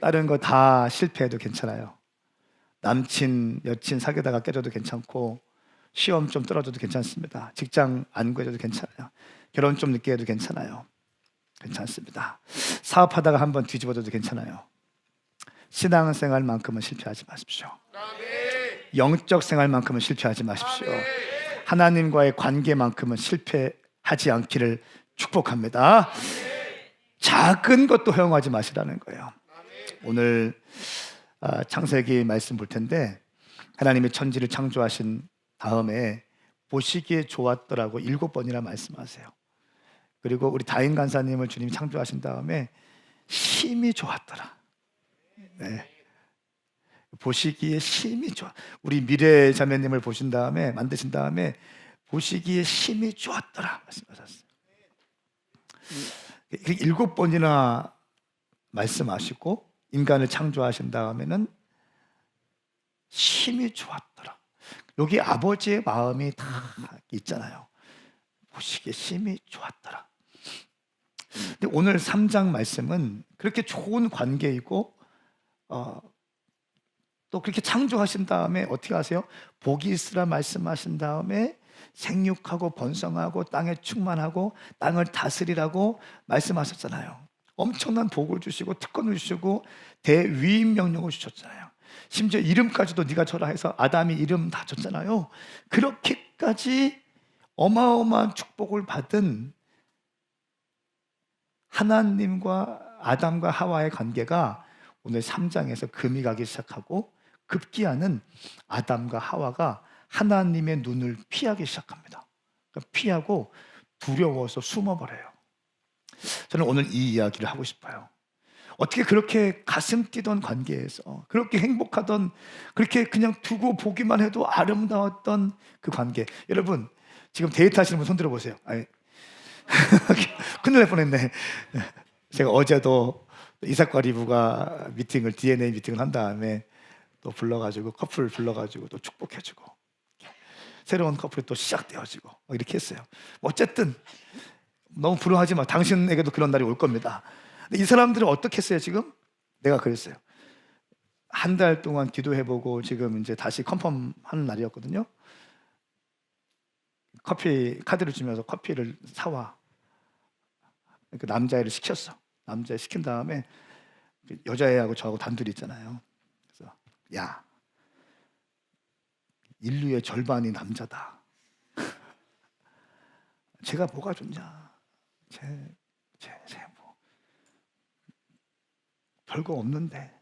다른 거 다 실패해도 괜찮아요. 남친, 여친 사귀다가 깨져도 괜찮고, 시험 좀 떨어져도 괜찮습니다. 직장 안 구해줘도 괜찮아요. 결혼 좀 늦게 해도 괜찮아요. 괜찮습니다. 사업하다가 한번 뒤집어져도 괜찮아요. 신앙생활만큼은 실패하지 마십시오. 영적 생활만큼은 실패하지 마십시오. 하나님과의 관계만큼은 실패하지 않기를 축복합니다. 작은 것도 허용하지 마시라는 거예요. 오늘 창세기 말씀 볼 텐데, 하나님이 천지를 창조하신 다음에 보시기에 좋았더라고 7번이나 말씀하세요. 그리고 우리 다인 간사님을 주님이 창조하신 다음에 심히 좋았더라. 네. 보시기에 심히 좋아. 우리 미래 자매님을 보신 다음에, 만드신 다음에 보시기에 심히 좋았더라 말씀하셨어요. 7번이나 말씀하시고 인간을 창조하신 다음에는 심히 좋았더라. 여기 아버지의 마음이 다 있잖아요. 보시기에 심히 좋았더라. 근데 오늘 3장 말씀은 그렇게 좋은 관계이고 또 그렇게 창조하신 다음에 어떻게 하세요? 복이 있으라 말씀하신 다음에 생육하고 번성하고 땅에 충만하고 땅을 다스리라고 말씀하셨잖아요. 엄청난 복을 주시고 특권을 주시고 대위임 명령을 주셨잖아요. 심지어 이름까지도 네가 져라 해서 아담이 이름 다 줬잖아요. 그렇게까지 어마어마한 축복을 받은 하나님과 아담과 하와의 관계가 오늘 3장에서 금이 가기 시작하고, 급기야는 아담과 하와가 하나님의 눈을 피하기 시작합니다. 그러니까 피하고 두려워서 숨어버려요. 저는 오늘 이 이야기를 하고 싶어요. 어떻게 그렇게 가슴 뛰던 관계에서, 그렇게 행복하던, 그렇게 그냥 두고 보기만 해도 아름다웠던 그 관계. 여러분 지금 데이트 하시는 분 손 들어보세요. 아니, 큰일 날 뻔했네. 제가 어제도 이삭과 리브가 미팅을, DNA 미팅을 한 다음에 또 불러가지고 커플 불러가지고 또 축복해주고 새로운 커플이 또 시작되어지고 이렇게 했어요. 어쨌든 너무 불안하지 마. 당신에게도 그런 날이 올 겁니다. 근데 이 사람들은 어떻게 했어요 지금? 내가 그랬어요. 한 달 동안 기도해보고 지금 이제 다시 컨펌하는 날이었거든요. 커피 카드를 주면서 커피를 사와. 그 남자애를 시켰어. 남자애 시킨 다음에 여자애하고 저하고 단둘이 있잖아요. 그래서 야, 인류의 절반이 남자다. 제가 뭐가 좋냐? 제 뭐 별거 없는데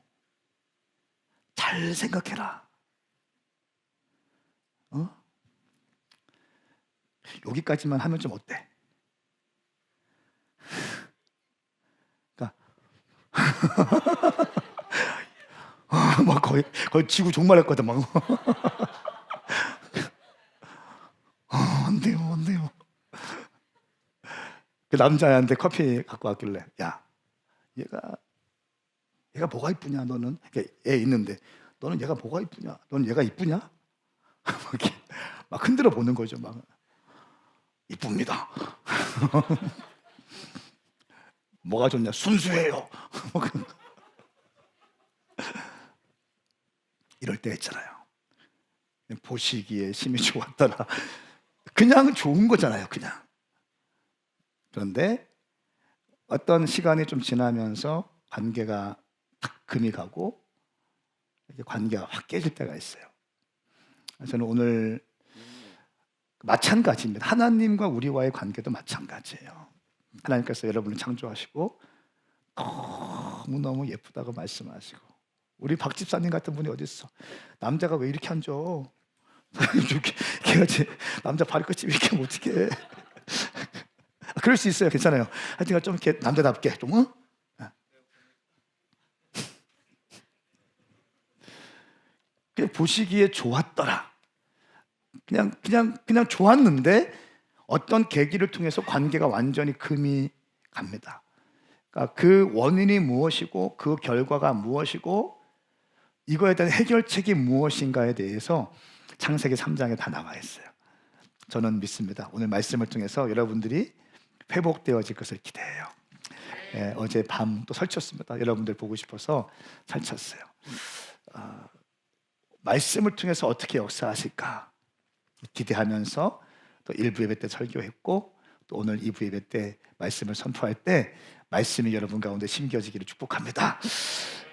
잘 생각해라. 여기까지만 하면 좀 어때? 그러니까 막 거의 지구 종말했거든 막. 안 돼요. 그 남자애한테 커피 갖고 왔길래, 야, 얘가 뭐가 이쁘냐? 너는 애 있는데 너는 얘가 뭐가 이쁘냐? 너는 얘가 이쁘냐? 막 흔들어 보는 거죠. 막 이쁩니다. 뭐가 좋냐? 순수해요. 이럴 때 있잖아요. 보시기에 심히 좋았더라. 그냥 좋은 거잖아요. 그냥. 그런데 어떤 시간이 좀 지나면서 관계가 탁 금이 가고 관계가 확 깨질 때가 있어요. 저는 오늘 마찬가지입니다. 하나님과 우리와의 관계도 마찬가지예요. 하나님께서 여러분을 창조하시고 너무너무 예쁘다고 말씀하시고, 우리 박 집사님 같은 분이 어디 있어? 남자가 왜 이렇게 앉아? 걔가 남자 발끝이 이렇게 하면 어떡해? 그럴 수 있어요. 괜찮아요. 하여튼 좀 이렇게 남자답게 좀. 그냥 보시기에 좋았더라. 그냥 좋았는데 어떤 계기를 통해서 관계가 완전히 금이 갑니다. 그러니까 그 원인이 무엇이고 그 결과가 무엇이고 이거에 대한 해결책이 무엇인가에 대해서 창세기 3장에 다 나와 있어요. 저는 믿습니다. 오늘 말씀을 통해서 여러분들이 회복되어질 것을 기대해요. 어제 밤 또 설쳤습니다. 여러분들 보고 싶어서 설쳤어요. 말씀을 통해서 어떻게 역사하실까 기대하면서 또 1부 예배 때 설교했고 또 오늘 2부 예배 때 말씀을 선포할 때 말씀이 여러분 가운데 심겨지기를 축복합니다.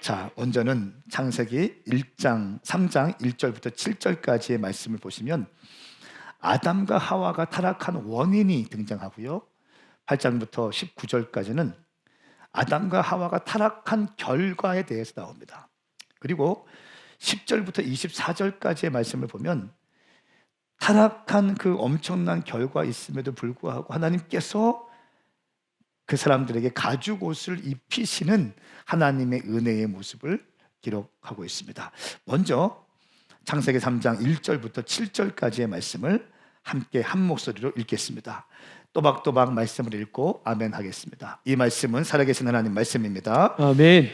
자, 먼저는 창세기 1장 3장 1절부터 7절까지의 말씀을 보시면 아담과 하와가 타락한 원인이 등장하고요. 8장부터 19절까지는 아담과 하와가 타락한 결과에 대해서 나옵니다. 그리고 10절부터 24절까지의 말씀을 보면 타락한 그 엄청난 결과 있음에도 불구하고 하나님께서 그 사람들에게 가죽 옷을 입히시는 하나님의 은혜의 모습을 기록하고 있습니다. 먼저 창세기 3장 1절부터 7절까지의 말씀을 함께 한 목소리로 읽겠습니다. 또박또박 말씀을 읽고 아멘 하겠습니다. 이 말씀은 살아계신 하나님 말씀입니다. 아멘.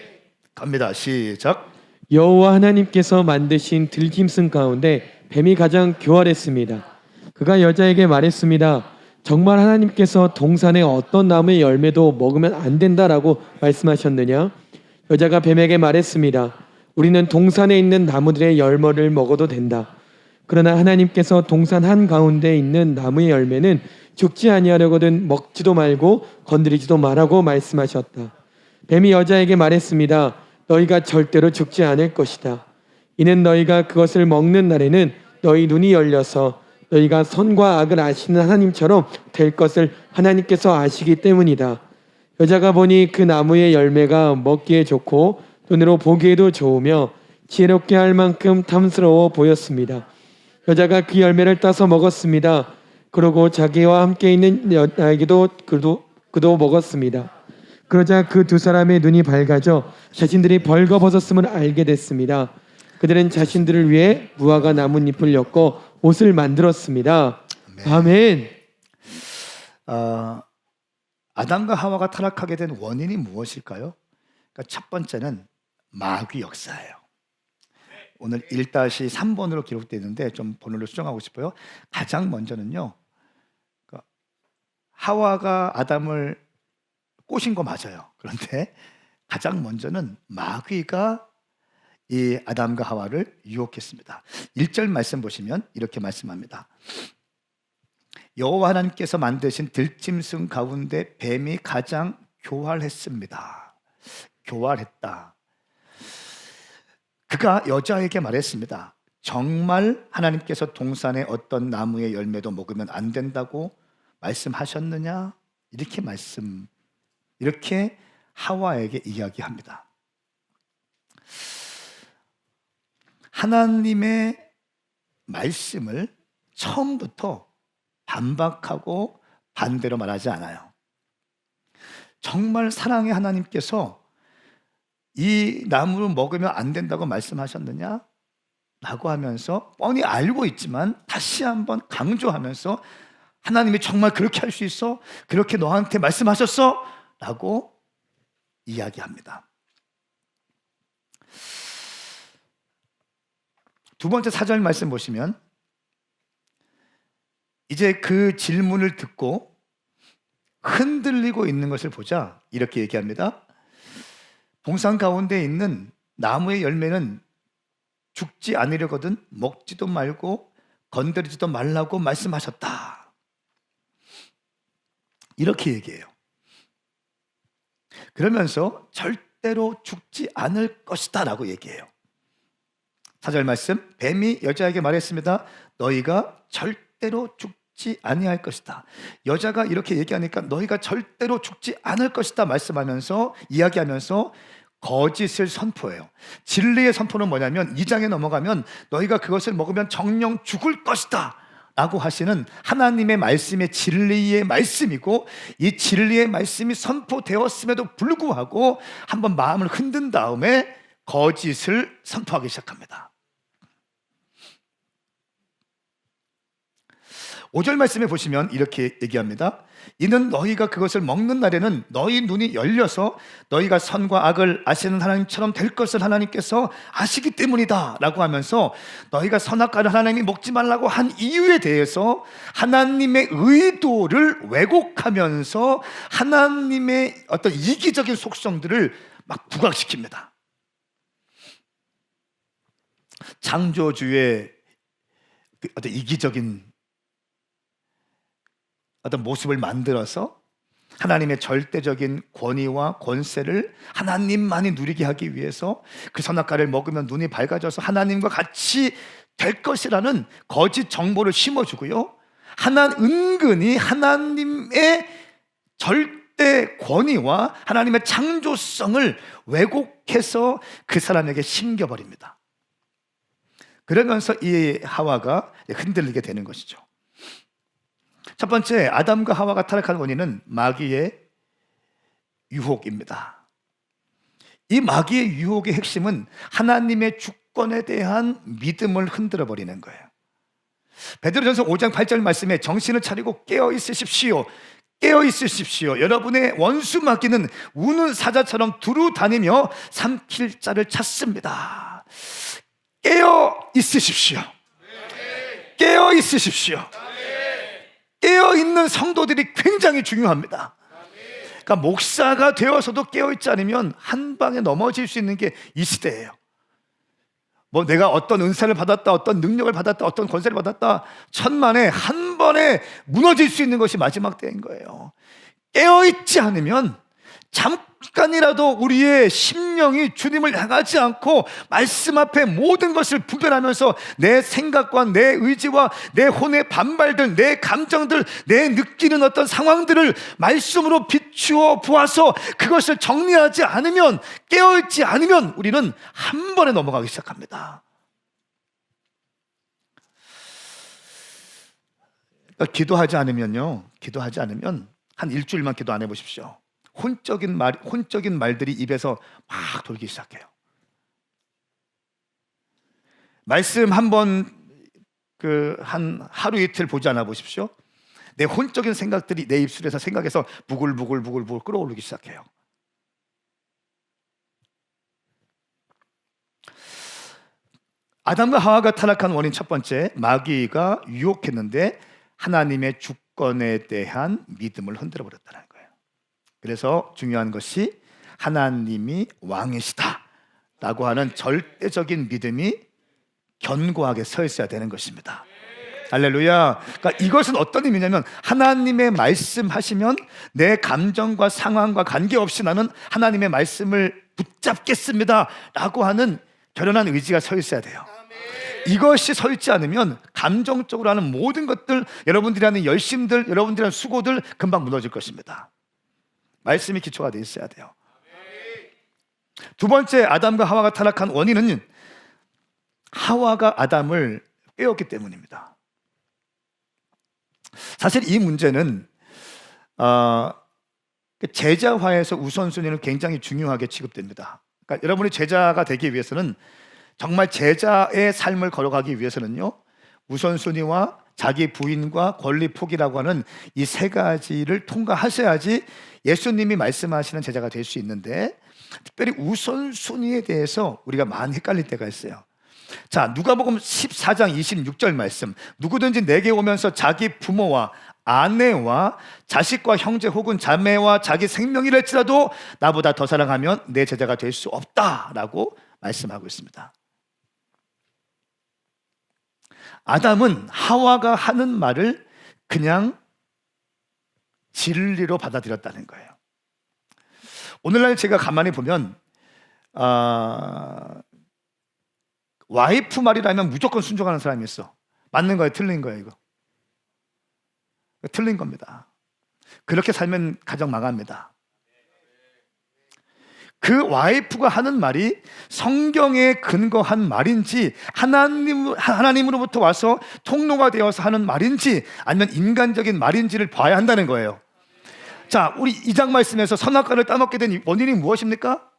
갑니다. 시작. 여호와 하나님께서 만드신 들짐승 가운데 뱀이 가장 교활했습니다. 그가 여자에게 말했습니다. 정말 하나님께서 동산의 어떤 나무의 열매도 먹으면 안 된다라고 말씀하셨느냐? 여자가 뱀에게 말했습니다. 우리는 동산에 있는 나무들의 열매를 먹어도 된다. 그러나 하나님께서 동산 한가운데 있는 나무의 열매는 죽지 아니하려거든 먹지도 말고 건드리지도 말라고 말씀하셨다. 뱀이 여자에게 말했습니다. 너희가 절대로 죽지 않을 것이다. 이는 너희가 그것을 먹는 날에는 너희 눈이 열려서 너희가 선과 악을 아시는 하나님처럼 될 것을 하나님께서 아시기 때문이다. 여자가 보니 그 나무의 열매가 먹기에 좋고 눈으로 보기에도 좋으며 지혜롭게 할 만큼 탐스러워 보였습니다. 여자가 그 열매를 따서 먹었습니다. 그러고 자기와 함께 있는 여자에게도 그도 먹었습니다. 그러자 그 두 사람의 눈이 밝아져 자신들이 벌거벗었음을 알게 됐습니다. 그들은 자신들을 위해 무화과 나뭇잎을 엮어 옷을 만들었습니다. 아멘. 아담과 하와가 타락하게 된 원인이 무엇일까요? 그러니까 첫 번째는 마귀 역사예요. 오늘 1-3번으로 기록되어 있는데 좀 번호를 수정하고 싶어요. 가장 먼저는요, 하와가 아담을 꼬신 거 맞아요. 그런데 가장 먼저는 마귀가 이 아담과 하와를 유혹했습니다. 1절 말씀 보시면 이렇게 말씀합니다. 여호와 하나님께서 만드신 들짐승 가운데 뱀이 가장 교활했습니다. 교활했다. 그가 여자에게 말했습니다. 정말 하나님께서 동산의 어떤 나무의 열매도 먹으면 안 된다고 말씀하셨느냐? 이렇게 하와에게 이야기합니다. 하나님의 말씀을 처음부터 반박하고 반대로 말하지 않아요. 정말 사랑의 하나님께서 이 나무를 먹으면 안 된다고 말씀하셨느냐? 라고 하면서 뻔히 알고 있지만 다시 한번 강조하면서 하나님이 정말 그렇게 할 수 있어? 그렇게 너한테 말씀하셨어? 라고 이야기합니다. 두 번째 4절 말씀 보시면 이제 그 질문을 듣고 흔들리고 있는 것을 보자 이렇게 얘기합니다. 동산 가운데 있는 나무의 열매는 죽지 않으려거든 먹지도 말고 건드리지도 말라고 말씀하셨다. 이렇게 얘기해요. 그러면서 절대로 죽지 않을 것이다 라고 얘기해요. 4절 말씀, 뱀이 여자에게 말했습니다. 너희가 절대로 죽지 아니할 것이다. 여자가 이렇게 얘기하니까 너희가 절대로 죽지 않을 것이다 말씀하면서 이야기하면서 거짓을 선포해요. 진리의 선포는 뭐냐면 2장에 넘어가면 너희가 그것을 먹으면 정령 죽을 것이다 라고 하시는 하나님의 말씀의 진리의 말씀이고, 이 진리의 말씀이 선포되었음에도 불구하고 한번 마음을 흔든 다음에 거짓을 선포하기 시작합니다. 5절 말씀에 보시면 이렇게 얘기합니다. 이는 너희가 그것을 먹는 날에는 너희 눈이 열려서 너희가 선과 악을 아시는 하나님처럼 될 것을 하나님께서 아시기 때문이다 라고 하면서 너희가 선악과를 하나님이 먹지 말라고 한 이유에 대해서 하나님의 의도를 왜곡하면서 하나님의 어떤 이기적인 속성들을 막 부각시킵니다. 창조주의 어떤 이기적인 어떤 모습을 만들어서 하나님의 절대적인 권위와 권세를 하나님만이 누리게 하기 위해서 그 선악과를 먹으면 눈이 밝아져서 하나님과 같이 될 것이라는 거짓 정보를 심어주고요. 은근히 하나님의 절대 권위와 하나님의 창조성을 왜곡해서 그 사람에게 심겨버립니다. 그러면서 이 하와가 흔들리게 되는 것이죠. 첫 번째, 아담과 하와가 타락한 원인은 마귀의 유혹입니다. 이 마귀의 유혹의 핵심은 하나님의 주권에 대한 믿음을 흔들어 버리는 거예요. 베드로전서 5장 8절 말씀에 정신을 차리고 깨어 있으십시오. 깨어 있으십시오. 여러분의 원수 마귀는 우는 사자처럼 두루 다니며 삼킬 자를 찾습니다. 깨어 있으십시오. 깨어 있으십시오. 깨어있는 성도들이 굉장히 중요합니다. 그러니까 목사가 되어서도 깨어있지 않으면 한 방에 넘어질 수 있는 게 이 시대예요. 뭐 내가 어떤 은사를 받았다, 어떤 능력을 받았다, 어떤 권세를 받았다, 천만에 한 번에 무너질 수 있는 것이 마지막 때인 거예요. 깨어있지 않으면 잠깐이라도 우리의 심령이 주님을 향하지 않고 말씀 앞에 모든 것을 분별하면서 내 생각과 내 의지와 내 혼의 반발들, 내 감정들, 내 느끼는 어떤 상황들을 말씀으로 비추어 보아서 그것을 정리하지 않으면, 깨어있지 않으면 우리는 한 번에 넘어가기 시작합니다. 그러니까 기도하지 않으면 한 일주일만 기도 안 해보십시오. 혼적인 말들이 입에서 막 돌기 시작해요. 말씀 한번 한 하루 이틀 보지 않아 보십시오. 내 혼적인 생각들이 내 입술에서 생각해서 부글부글 끓어오르기 시작해요. 아담과 하와가 타락한 원인 첫 번째, 마귀가 유혹했는데 하나님의 주권에 대한 믿음을 흔들어 버렸다는 거예요. 그래서 중요한 것이 하나님이 왕이시다 라고 하는 절대적인 믿음이 견고하게 서 있어야 되는 것입니다. 할렐루야. 그러니까 이것은 어떤 의미냐면, 하나님의 말씀하시면 내 감정과 상황과 관계없이 나는 하나님의 말씀을 붙잡겠습니다 라고 하는 결연한 의지가 서 있어야 돼요. 이것이 서 있지 않으면 감정적으로 하는 모든 것들, 여러분들이 하는 열심들, 여러분들이 하는 수고들 금방 무너질 것입니다. 말씀이 기초가 되어 있어야 돼요. 두 번째, 아담과 하와가 타락한 원인은 하와가 아담을 빼었기 때문입니다. 사실 이 문제는 제자화에서 우선순위는 굉장히 중요하게 취급됩니다. 그러니까 여러분이 제자가 되기 위해서는, 정말 제자의 삶을 걸어가기 위해서는요, 우선순위와 자기 부인과 권리 포기라고 하는 이 세 가지를 통과하셔야지 예수님이 말씀하시는 제자가 될 수 있는데, 특별히 우선순위에 대해서 우리가 많이 헷갈릴 때가 있어요. 자, 누가복음 14장 26절 말씀, 누구든지 내게 오면서 자기 부모와 아내와 자식과 형제 혹은 자매와 자기 생명이랄지라도 나보다 더 사랑하면 내 제자가 될 수 없다라고 말씀하고 있습니다. 아담은 하와가 하는 말을 그냥 진리로 받아들였다는 거예요. 오늘날 제가 가만히 보면 와이프 말이라면 무조건 순종하는 사람이 있어. 맞는 거예요, 틀린 거예요? 이거 틀린 겁니다. 그렇게 살면 가정 망합니다. 그 와이프가 하는 말이 성경에 근거한 말인지, 하나님으로부터 와서 통로가 되어서 하는 말인지, 아니면 인간적인 말인지를 봐야 한다는 거예요. 자, 우리 2장 말씀에서 선악과를 따먹게 된 원인이 무엇입니까?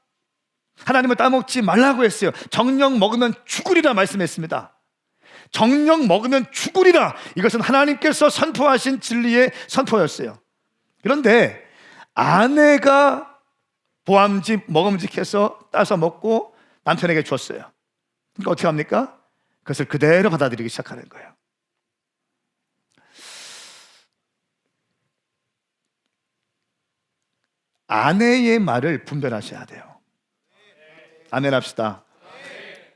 하나님을 따먹지 말라고 했어요. 정령 먹으면 죽으리라 말씀했습니다. 정령 먹으면 죽으리라. 이것은 하나님께서 선포하신 진리의 선포였어요. 그런데 아내가 먹음직해서 따서 먹고 남편에게 줬어요. 그러니까 어떻게 합니까? 그것을 그대로 받아들이기 시작하는 거예요. 아내의 말을 분별하셔야 돼요. 아멘 합시다.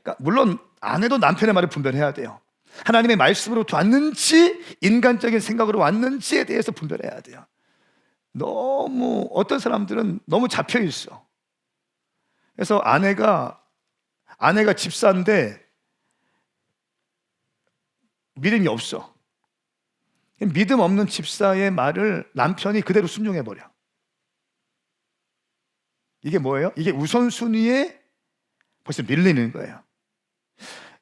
그러니까 물론 아내도 남편의 말을 분별해야 돼요. 하나님의 말씀으로부터 왔는지 인간적인 생각으로 왔는지에 대해서 분별해야 돼요. 너무 어떤 사람들은 너무 잡혀 있어. 그래서 아내가 집사인데 믿음이 없어. 믿음 없는 집사의 말을 남편이 그대로 순종해 버려. 이게 뭐예요? 이게 우선순위에 벌써 밀리는 거예요.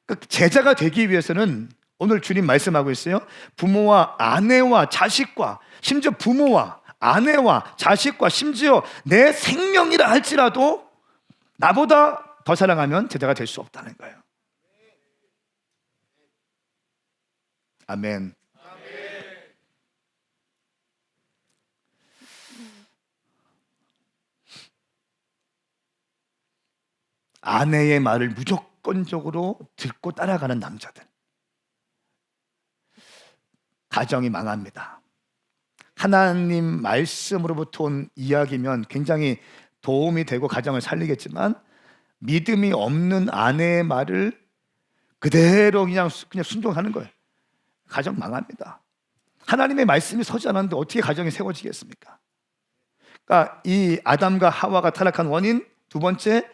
그러니까 제자가 되기 위해서는 오늘 주님 말씀하고 있어요. 부모와 아내와 자식과 심지어 부모와 아내와 자식과 심지어 내 생명이라 할지라도 나보다 더 사랑하면 제자가 될 수 없다는 거예요. 아멘. 아내의 말을 무조건적으로 듣고 따라가는 남자들, 가정이 망합니다. 하나님 말씀으로부터 온 이야기면 굉장히 도움이 되고 가정을 살리겠지만 믿음이 없는 아내의 말을 그대로 그냥 순종하는 거예요. 가정 망합니다. 하나님의 말씀이 서지 않았는데 어떻게 가정이 세워지겠습니까? 그러니까 이 아담과 하와가 타락한 원인, 두 번째,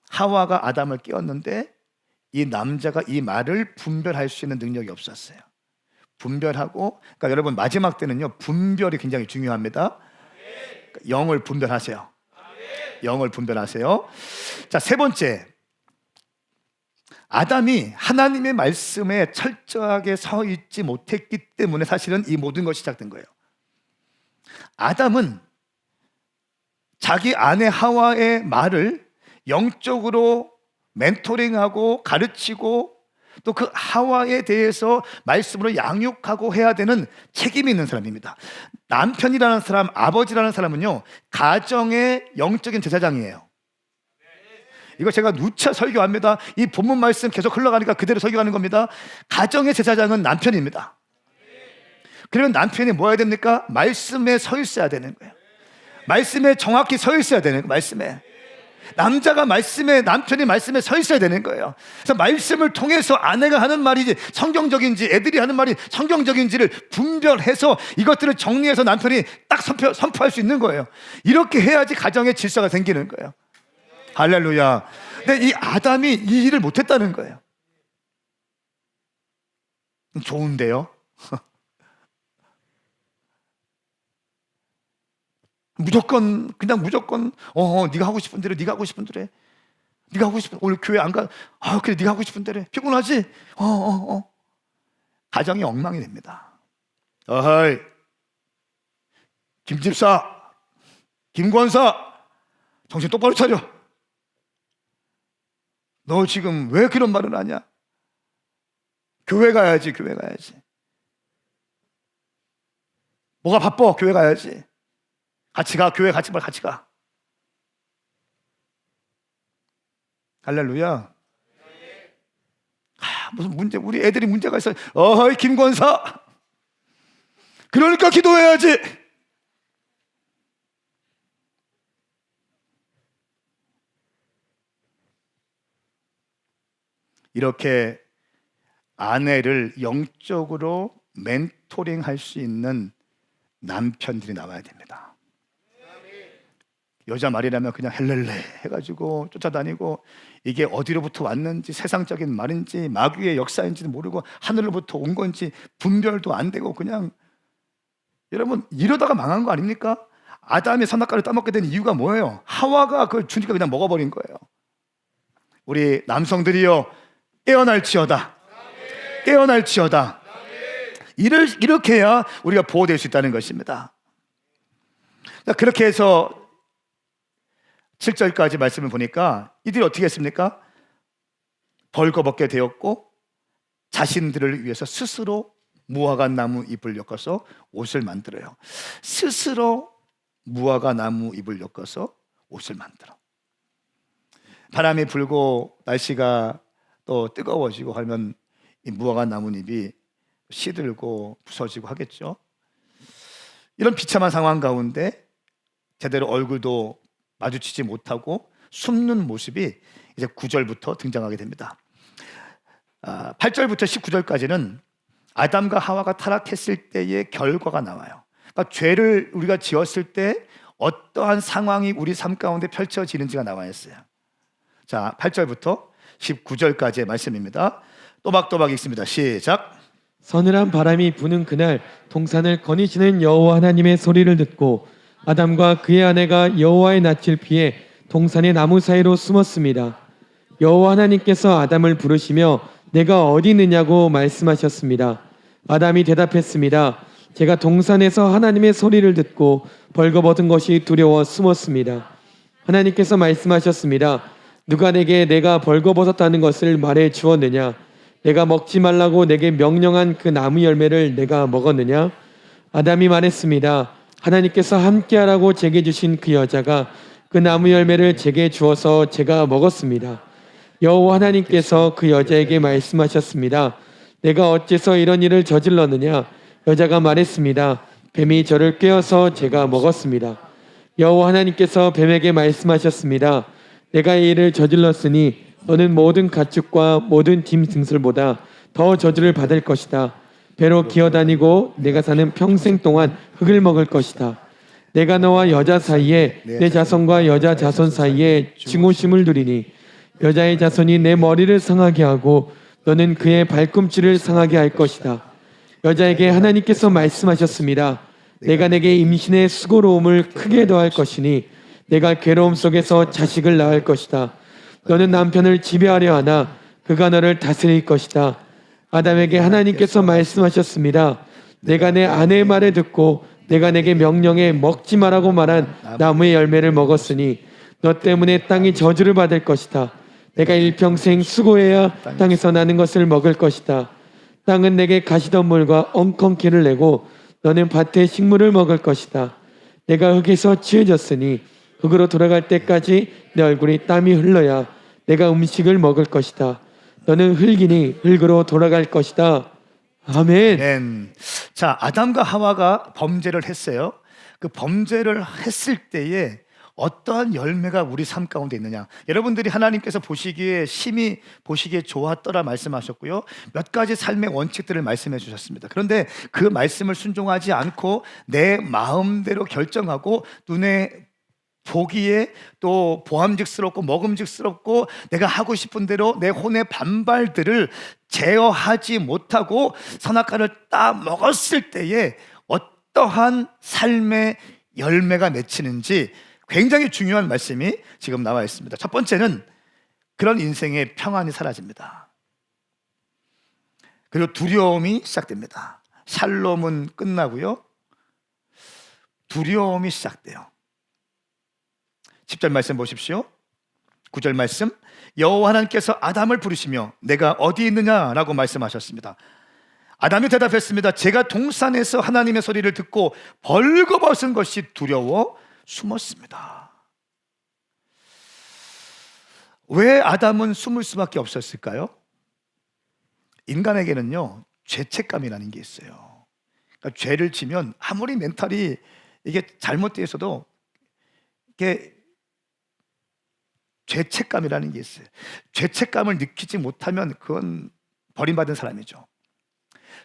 하와가 아담을 깨웠는데 이 남자가 이 말을 분별할 수 있는 능력이 없었어요. 분별하고, 그러니까 여러분 마지막 때는요 분별이 굉장히 중요합니다. 그러니까 영을 분별하세요. 영을 분별하세요. 자, 세 번째, 아담이 하나님의 말씀에 철저하게 서 있지 못했기 때문에 사실은 이 모든 것이 시작된 거예요. 아담은 자기 아내 하와의 말을 영적으로 멘토링하고 가르치고 또 그 하와에 대해서 말씀으로 양육하고 해야 되는 책임이 있는 사람입니다. 남편이라는 사람, 아버지라는 사람은요 가정의 영적인 제사장이에요. 이거 제가 누차 설교합니다. 이 본문 말씀 계속 흘러가니까 그대로 설교하는 겁니다. 가정의 제사장은 남편입니다. 그러면 남편이 뭐 해야 됩니까? 말씀에 서 있어야 되는 거예요. 말씀에 정확히 서 있어야 되는 거예요. 말씀에. 남자가 남편이 말씀에 서 있어야 되는 거예요. 그래서 말씀을 통해서 아내가 하는 말이 성경적인지 애들이 하는 말이 성경적인지를 분별해서 이것들을 정리해서 남편이 딱 선포할 수 있는 거예요. 이렇게 해야지 가정의 질서가 생기는 거예요. 할렐루야. 근데 이 아담이 이 일을 못했다는 거예요. 좋은데요? 무조건 네가 하고 싶은 대로, 네가 하고 싶은 대로 해. 네가 하고 싶은, 오늘 교회 안 가? 그래, 네가 하고 싶은 대로 해. 피곤하지? 가정이 엉망이 됩니다. 어허이, 김집사, 김권사, 정신 똑바로 차려. 너 지금 왜 그런 말을 하냐? 교회 가야지. 뭐가 바빠? 교회 가야지. 같이 가. 교회 같이 가. 할렐루야. 무슨 문제, 우리 애들이 문제가 있어요. 어이, 김권사. 그러니까 기도해야지. 이렇게 아내를 영적으로 멘토링 할 수 있는 남편들이 나와야 됩니다. 여자 말이라면 그냥 헬렐레 해가지고 쫓아다니고 이게 어디로부터 왔는지 세상적인 말인지 마귀의 역사인지도 모르고 하늘로부터 온 건지 분별도 안 되고 그냥, 여러분 이러다가 망한 거 아닙니까? 아담이 선악과를 따먹게 된 이유가 뭐예요? 하와가 그걸 주니까 그냥 먹어버린 거예요. 우리 남성들이요, 깨어날지어다. 이렇게 해야 우리가 보호될 수 있다는 것입니다. 그렇게 해서 7절까지 말씀을 보니까 이들이 어떻게 했습니까? 벌거벗게 되었고 자신들을 위해서 스스로 무화과 나무 잎을 엮어서 옷을 만들어요. 스스로 무화과 나무 잎을 엮어서 옷을 만들어. 바람이 불고 날씨가 또 뜨거워지고 하면 이 무화과 나뭇잎이 시들고 부서지고 하겠죠. 이런 비참한 상황 가운데 제대로 얼굴도 마주치지 못하고 숨는 모습이 이제 9절부터 등장하게 됩니다. 8절부터 19절까지는 아담과 하와가 타락했을 때의 결과가 나와요. 그러니까 죄를 우리가 지었을 때 어떠한 상황이 우리 삶 가운데 펼쳐지는지가 나와 있어요. 자, 8절부터 19절까지의 말씀입니다. 또박또박 읽습니다. 시작. 서늘한 바람이 부는 그날 동산을 거니시는 여호와 하나님의 소리를 듣고 아담과 그의 아내가 여호와의 낯을 피해 동산의 나무 사이로 숨었습니다. 여호와 하나님께서 아담을 부르시며 내가 어디 있느냐고 말씀하셨습니다. 아담이 대답했습니다. 제가 동산에서 하나님의 소리를 듣고 벌거벗은 것이 두려워 숨었습니다. 하나님께서 말씀하셨습니다. 누가 내게 내가 벌거벗었다는 것을 말해 주었느냐? 내가 먹지 말라고 내게 명령한 그 나무 열매를 내가 먹었느냐? 아담이 말했습니다. 하나님께서 함께하라고 제게 주신 그 여자가 그 나무 열매를 제게 주어서 제가 먹었습니다. 여호와 하나님께서 그 여자에게 말씀하셨습니다. 내가 어째서 이런 일을 저질렀느냐? 여자가 말했습니다. 뱀이 저를 꿰어서 제가 먹었습니다. 여호와 하나님께서 뱀에게 말씀하셨습니다. 내가 이 일을 저질렀으니 너는 모든 가축과 모든 짐승들보다 더 저주를 받을 것이다. 배로 기어다니고 내가 사는 평생 동안 흙을 먹을 것이다. 내가 너와 여자 사이에 내 자손과 여자 자손 사이에 증오심을 두리니 여자의 자손이 내 머리를 상하게 하고 너는 그의 발꿈치를 상하게 할 것이다. 여자에게 하나님께서 말씀하셨습니다. 내가 내게 임신의 수고로움을 크게 더할 것이니 내가 괴로움 속에서 자식을 낳을 것이다. 너는 남편을 지배하려 하나 그가 너를 다스릴 것이다. 아담에게 하나님께서 말씀하셨습니다. 내가 내 아내의 말을 듣고 내가 내게 명령해 먹지 말라고 말한 나무의 열매를 먹었으니 너 때문에 땅이 저주를 받을 것이다. 내가 일평생 수고해야 땅에서 나는 것을 먹을 것이다. 땅은 내게 가시덤물과 엉겅퀴를 내고 너는 밭의 식물을 먹을 것이다. 내가 흙에서 취해졌으니 흙으로 돌아갈 때까지 내 얼굴이 땀이 흘러야 내가 음식을 먹을 것이다. 너는 흙이니 흙으로 돌아갈 것이다. 아멘. 아멘. 자, 아담과 하와가 범죄를 했어요. 그 범죄를 했을 때에 어떠한 열매가 우리 삶 가운데 있느냐. 여러분들이 하나님께서 보시기에 심히 보시기에 좋았더라 말씀하셨고요. 몇 가지 삶의 원칙들을 말씀해 주셨습니다. 그런데 그 말씀을 순종하지 않고 내 마음대로 결정하고 눈에 보기에 또 보암직스럽고 먹음직스럽고 내가 하고 싶은 대로 내 혼의 반발들을 제어하지 못하고 선악과를 딱 먹었을 때에 어떠한 삶의 열매가 맺히는지 굉장히 중요한 말씀이 지금 나와 있습니다. 첫 번째는 그런 인생의 평안이 사라집니다. 그리고 두려움이 시작됩니다. 샬롬은 끝나고요. 두려움이 시작돼요. 10절 말씀 보십시오. 9절 말씀. 여호와 하나님께서 아담을 부르시며 내가 어디 있느냐라고 말씀하셨습니다. 아담이 대답했습니다. 제가 동산에서 하나님의 소리를 듣고 벌거벗은 것이 두려워 숨었습니다. 왜 아담은 숨을 수밖에 없었을까요? 인간에게는요, 죄책감이라는 게 있어요. 그러니까 죄를 지면 아무리 멘탈이 이게 잘못되어 있어도 이게 죄책감이라는 게 있어요. 죄책감을 느끼지 못하면 그건 버림받은 사람이죠.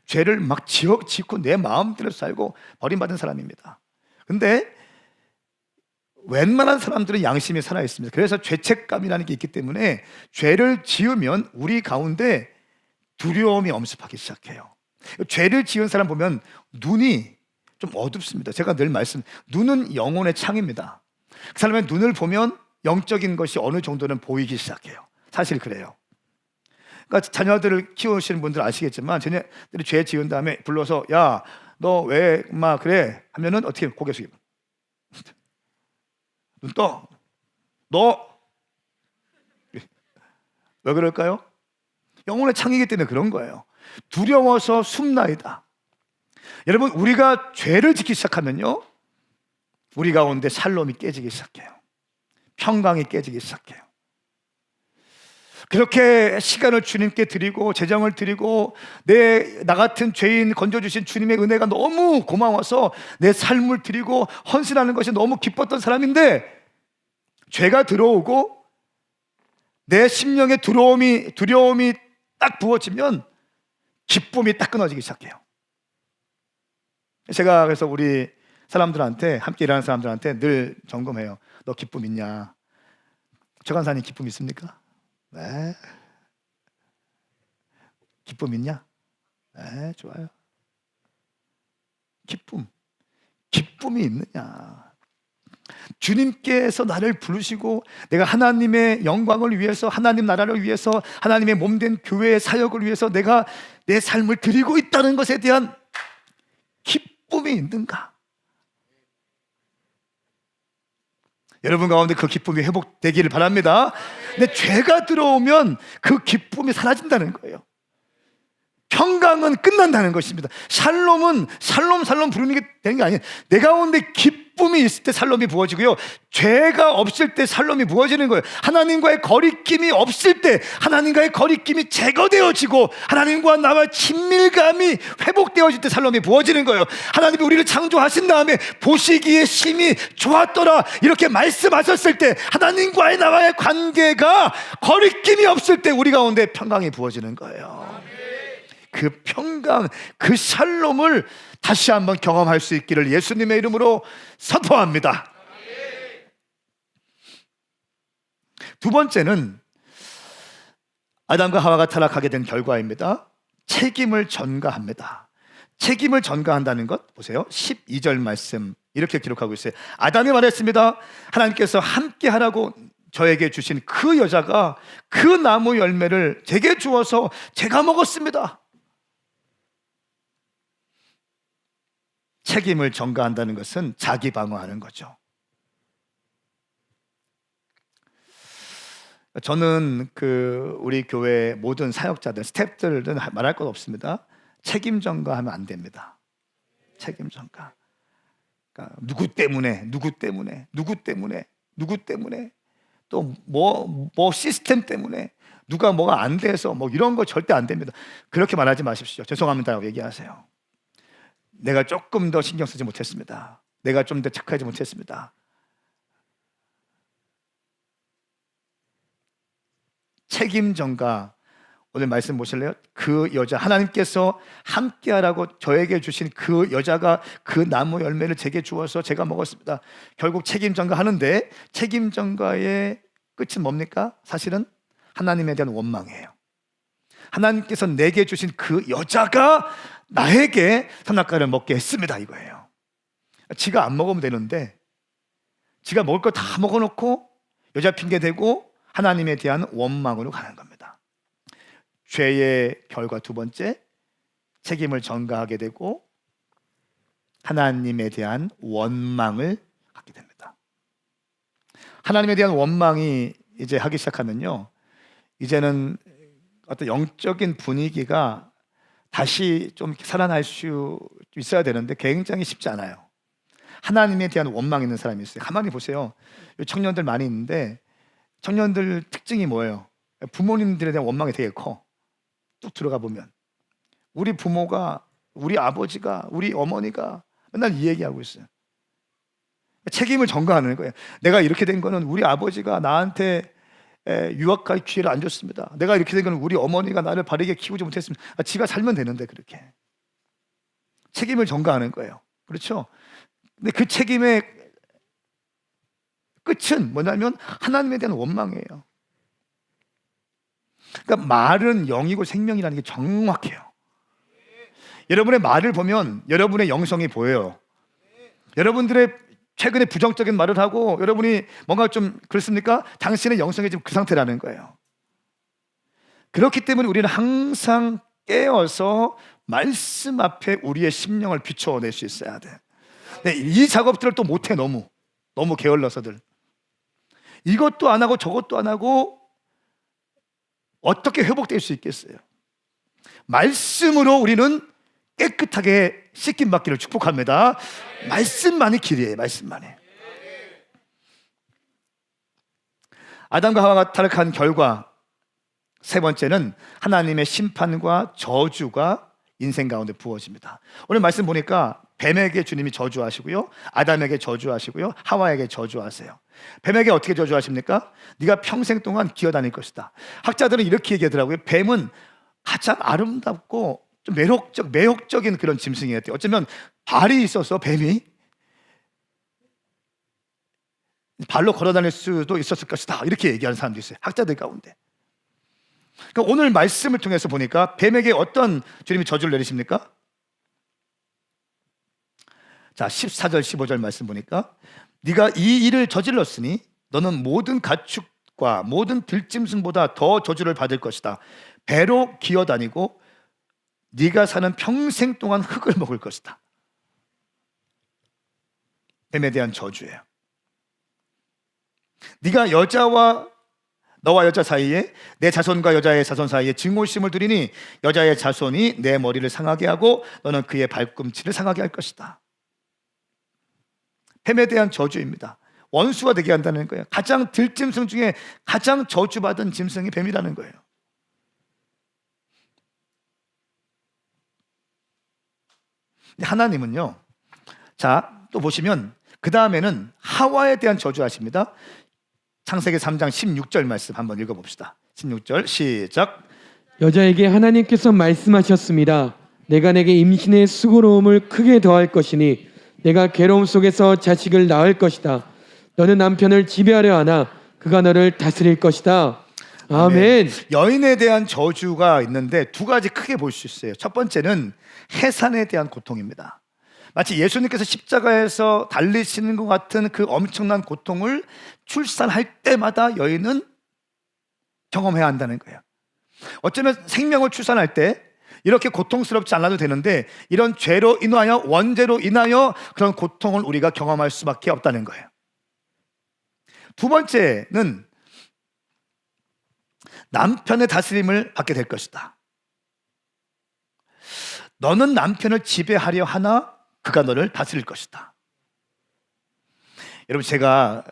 죄를 막 짓고 내 마음대로 살고 버림받은 사람입니다. 근데 웬만한 사람들은 양심이 살아있습니다. 그래서 죄책감이라는 게 있기 때문에 죄를 지으면 우리 가운데 두려움이 엄습하기 시작해요. 죄를 지은 사람 보면 눈이 좀 어둡습니다. 제가 늘 눈은 영혼의 창입니다. 그 사람의 눈을 보면 영적인 것이 어느 정도는 보이기 시작해요. 사실 그래요. 그러니까 자녀들을 키우시는 분들 아시겠지만 자녀들이 죄 지은 다음에 불러서 야, 너 왜 막 그래? 하면은 어떻게 고개 숙이고 눈 떠. 너 왜 그럴까요? 영혼의 창이기 때문에 그런 거예요. 두려워서 숨나이다. 여러분, 우리가 죄를 짓기 시작하면요, 우리 가운데 샬롬이 깨지기 시작해요. 평강이 깨지기 시작해요. 그렇게 시간을 주님께 드리고 재정을 드리고 나 같은 죄인 건져주신 주님의 은혜가 너무 고마워서 내 삶을 드리고 헌신하는 것이 너무 기뻤던 사람인데, 죄가 들어오고 내 심령의 두려움이 딱 부어지면 기쁨이 딱 끊어지기 시작해요. 제가 그래서 우리 사람들한테, 함께 일하는 사람들한테 늘 점검해요. 너 기쁨 있냐? 저 간사님 기쁨 있습니까? 네. 기쁨 있냐? 네, 좋아요. 기쁨이 있느냐? 주님께서 나를 부르시고 내가 하나님의 영광을 위해서, 하나님 나라를 위해서, 하나님의 몸된 교회의 사역을 위해서 내가 내 삶을 드리고 있다는 것에 대한 기쁨이 있는가? 여러분 가운데 그 기쁨이 회복되기를 바랍니다. 근데 죄가 들어오면 그 기쁨이 사라진다는 거예요. 평강은 끝난다는 것입니다. 샬롬은 샬롬 부르는 게 되는 게 아니에요. 내 가운데 기쁨이 있을 때 샬롬이 부어지고요, 죄가 없을 때 샬롬이 부어지는 거예요. 하나님과의 거리낌이 없을 때 하나님과의 거리낌이 제거되어지고 하나님과 나와 친밀감이 회복되어질 때 샬롬이 부어지는 거예요. 하나님이 우리를 창조하신 다음에 보시기에 심히 좋았더라 이렇게 말씀하셨을 때 하나님과의 나와의 관계가 거리낌이 없을 때 우리 가운데 평강이 부어지는 거예요. 그 평강, 그 샬롬을 다시 한번 경험할 수 있기를 예수님의 이름으로 선포합니다. 두 번째는 아담과 하와가 타락하게 된 결과입니다. 책임을 전가합니다. 책임을 전가한다는 것 보세요. 12절 말씀 이렇게 기록하고 있어요. 아담이 말했습니다. 하나님께서 함께 하라고 저에게 주신 그 여자가 그 나무 열매를 제게 주어서 제가 먹었습니다. 책임을 전가한다는 것은 자기 방어하는 거죠. 저는 우리 교회 모든 사역자들, 스태프들은 말할 것 없습니다. 책임 전가하면 안 됩니다. 책임 전가. 그러니까 누구 때문에 또 뭐 시스템 때문에 누가 뭐가 안 돼서 뭐 이런 거 절대 안 됩니다. 그렇게 말하지 마십시오. 죄송합니다라고 얘기하세요. 내가 조금 더 신경 쓰지 못했습니다. 내가 좀 더 착하지 못했습니다. 책임 전가. 오늘 말씀 보실래요? 그 여자, 하나님께서 함께하라고 저에게 주신 그 여자가 그 나무 열매를 제게 주어서 제가 먹었습니다. 결국 책임 전가하는데 책임 전가의 끝은 뭡니까? 사실은 하나님에 대한 원망이에요. 하나님께서 내게 주신 그 여자가 나에게 선악과를 먹게 했습니다 이거예요. 지가 안 먹으면 되는데 지가 먹을 거 다 먹어놓고 여자 핑계대고 하나님에 대한 원망으로 가는 겁니다. 죄의 결과 두 번째, 책임을 전가하게 되고 하나님에 대한 원망을 갖게 됩니다. 하나님에 대한 원망이 이제 하기 시작하면요, 이제는 어떤 영적인 분위기가 다시 좀 살아날 수 있어야 되는데 굉장히 쉽지 않아요. 하나님에 대한 원망이 있는 사람이 있어요. 가만히 보세요. 청년들 많이 있는데 청년들 특징이 뭐예요? 부모님들에 대한 원망이 되게 커. 뚝 들어가 보면 우리 부모가, 우리 아버지가, 우리 어머니가 맨날 이 얘기하고 있어요. 책임을 전가하는 거예요. 내가 이렇게 된 거는 우리 아버지가 나한테 유학갈 기회를 안 줬습니다. 내가 이렇게 된 거는 우리 어머니가 나를 바르게 키우지 못했습니다. 지가 살면 되는데 그렇게 책임을 전가하는 거예요. 그렇죠? 근데 그 책임의 끝은 뭐냐면 하나님에 대한 원망이에요. 그러니까 말은 영이고 생명이라는 게 정확해요. 여러분의 말을 보면 여러분의 영성이 보여요. 여러분들의 최근에 부정적인 말을 하고 여러분이 뭔가 좀 그렇습니까? 당신의 영성이 지금 그 상태라는 거예요. 그렇기 때문에 우리는 항상 깨어서 말씀 앞에 우리의 심령을 비춰낼 수 있어야 돼. 근데 이 작업들을 또 못해. 너무 게을러서들 이것도 안 하고 저것도 안 하고 어떻게 회복될 수 있겠어요? 말씀으로 우리는 깨끗하게 씻김 받기를 축복합니다. 말씀만이 길이에요. 말씀만이. 아담과 하와가 타락한 결과 세 번째는 하나님의 심판과 저주가 인생 가운데 부어집니다. 오늘 말씀 보니까 뱀에게 주님이 저주하시고요, 아담에게 저주하시고요, 하와에게 저주하세요. 뱀에게 어떻게 저주하십니까? 네가 평생 동안 기어다닐 것이다. 학자들은 이렇게 얘기하더라고요. 뱀은 가장 아름답고 좀 매혹적인 그런 짐승이었대요. 어쩌면 발이 있어서 뱀이 발로 걸어다닐 수도 있었을 것이다, 이렇게 얘기하는 사람도 있어요, 학자들 가운데. 그러니까 오늘 말씀을 통해서 보니까 뱀에게 어떤 주님이 저주를 내리십니까? 자, 14절 15절 말씀 보니까 네가 이 일을 저질렀으니 너는 모든 가축과 모든 들짐승보다 더 저주를 받을 것이다. 배로 기어다니고 네가 사는 평생 동안 흙을 먹을 것이다. 뱀에 대한 저주예요. 네가 너와 여자 사이에, 내 자손과 여자의 자손 사이에 증오심을 두리니 여자의 자손이 내 머리를 상하게 하고 너는 그의 발꿈치를 상하게 할 것이다. 뱀에 대한 저주입니다. 원수가 되게 한다는 거예요. 가장 들짐승 중에 가장 저주받은 짐승이 뱀이라는 거예요. 하나님은요, 자, 또 보시면 그 다음에는 하와에 대한 저주하십니다. 창세기 3장 16절 말씀 한번 읽어봅시다. 16절 시작. 여자에게 하나님께서 말씀하셨습니다. 내가 내게 임신의 수고로움을 크게 더할 것이니 내가 괴로움 속에서 자식을 낳을 것이다. 너는 남편을 지배하려 하나 그가 너를 다스릴 것이다. 아멘. 여인에 대한 저주가 있는데 두 가지 크게 볼 수 있어요. 첫 번째는 해산에 대한 고통입니다. 마치 예수님께서 십자가에서 달리시는 것 같은 그 엄청난 고통을 출산할 때마다 여인은 경험해야 한다는 거예요. 어쩌면 생명을 출산할 때 이렇게 고통스럽지 않아도 되는데 이런 죄로 인하여, 원죄로 인하여 그런 고통을 우리가 경험할 수밖에 없다는 거예요. 두 번째는 남편의 다스림을 받게 될 것이다. 너는 남편을 지배하려 하나 그가 너를 다스릴 것이다. 여러분, 제가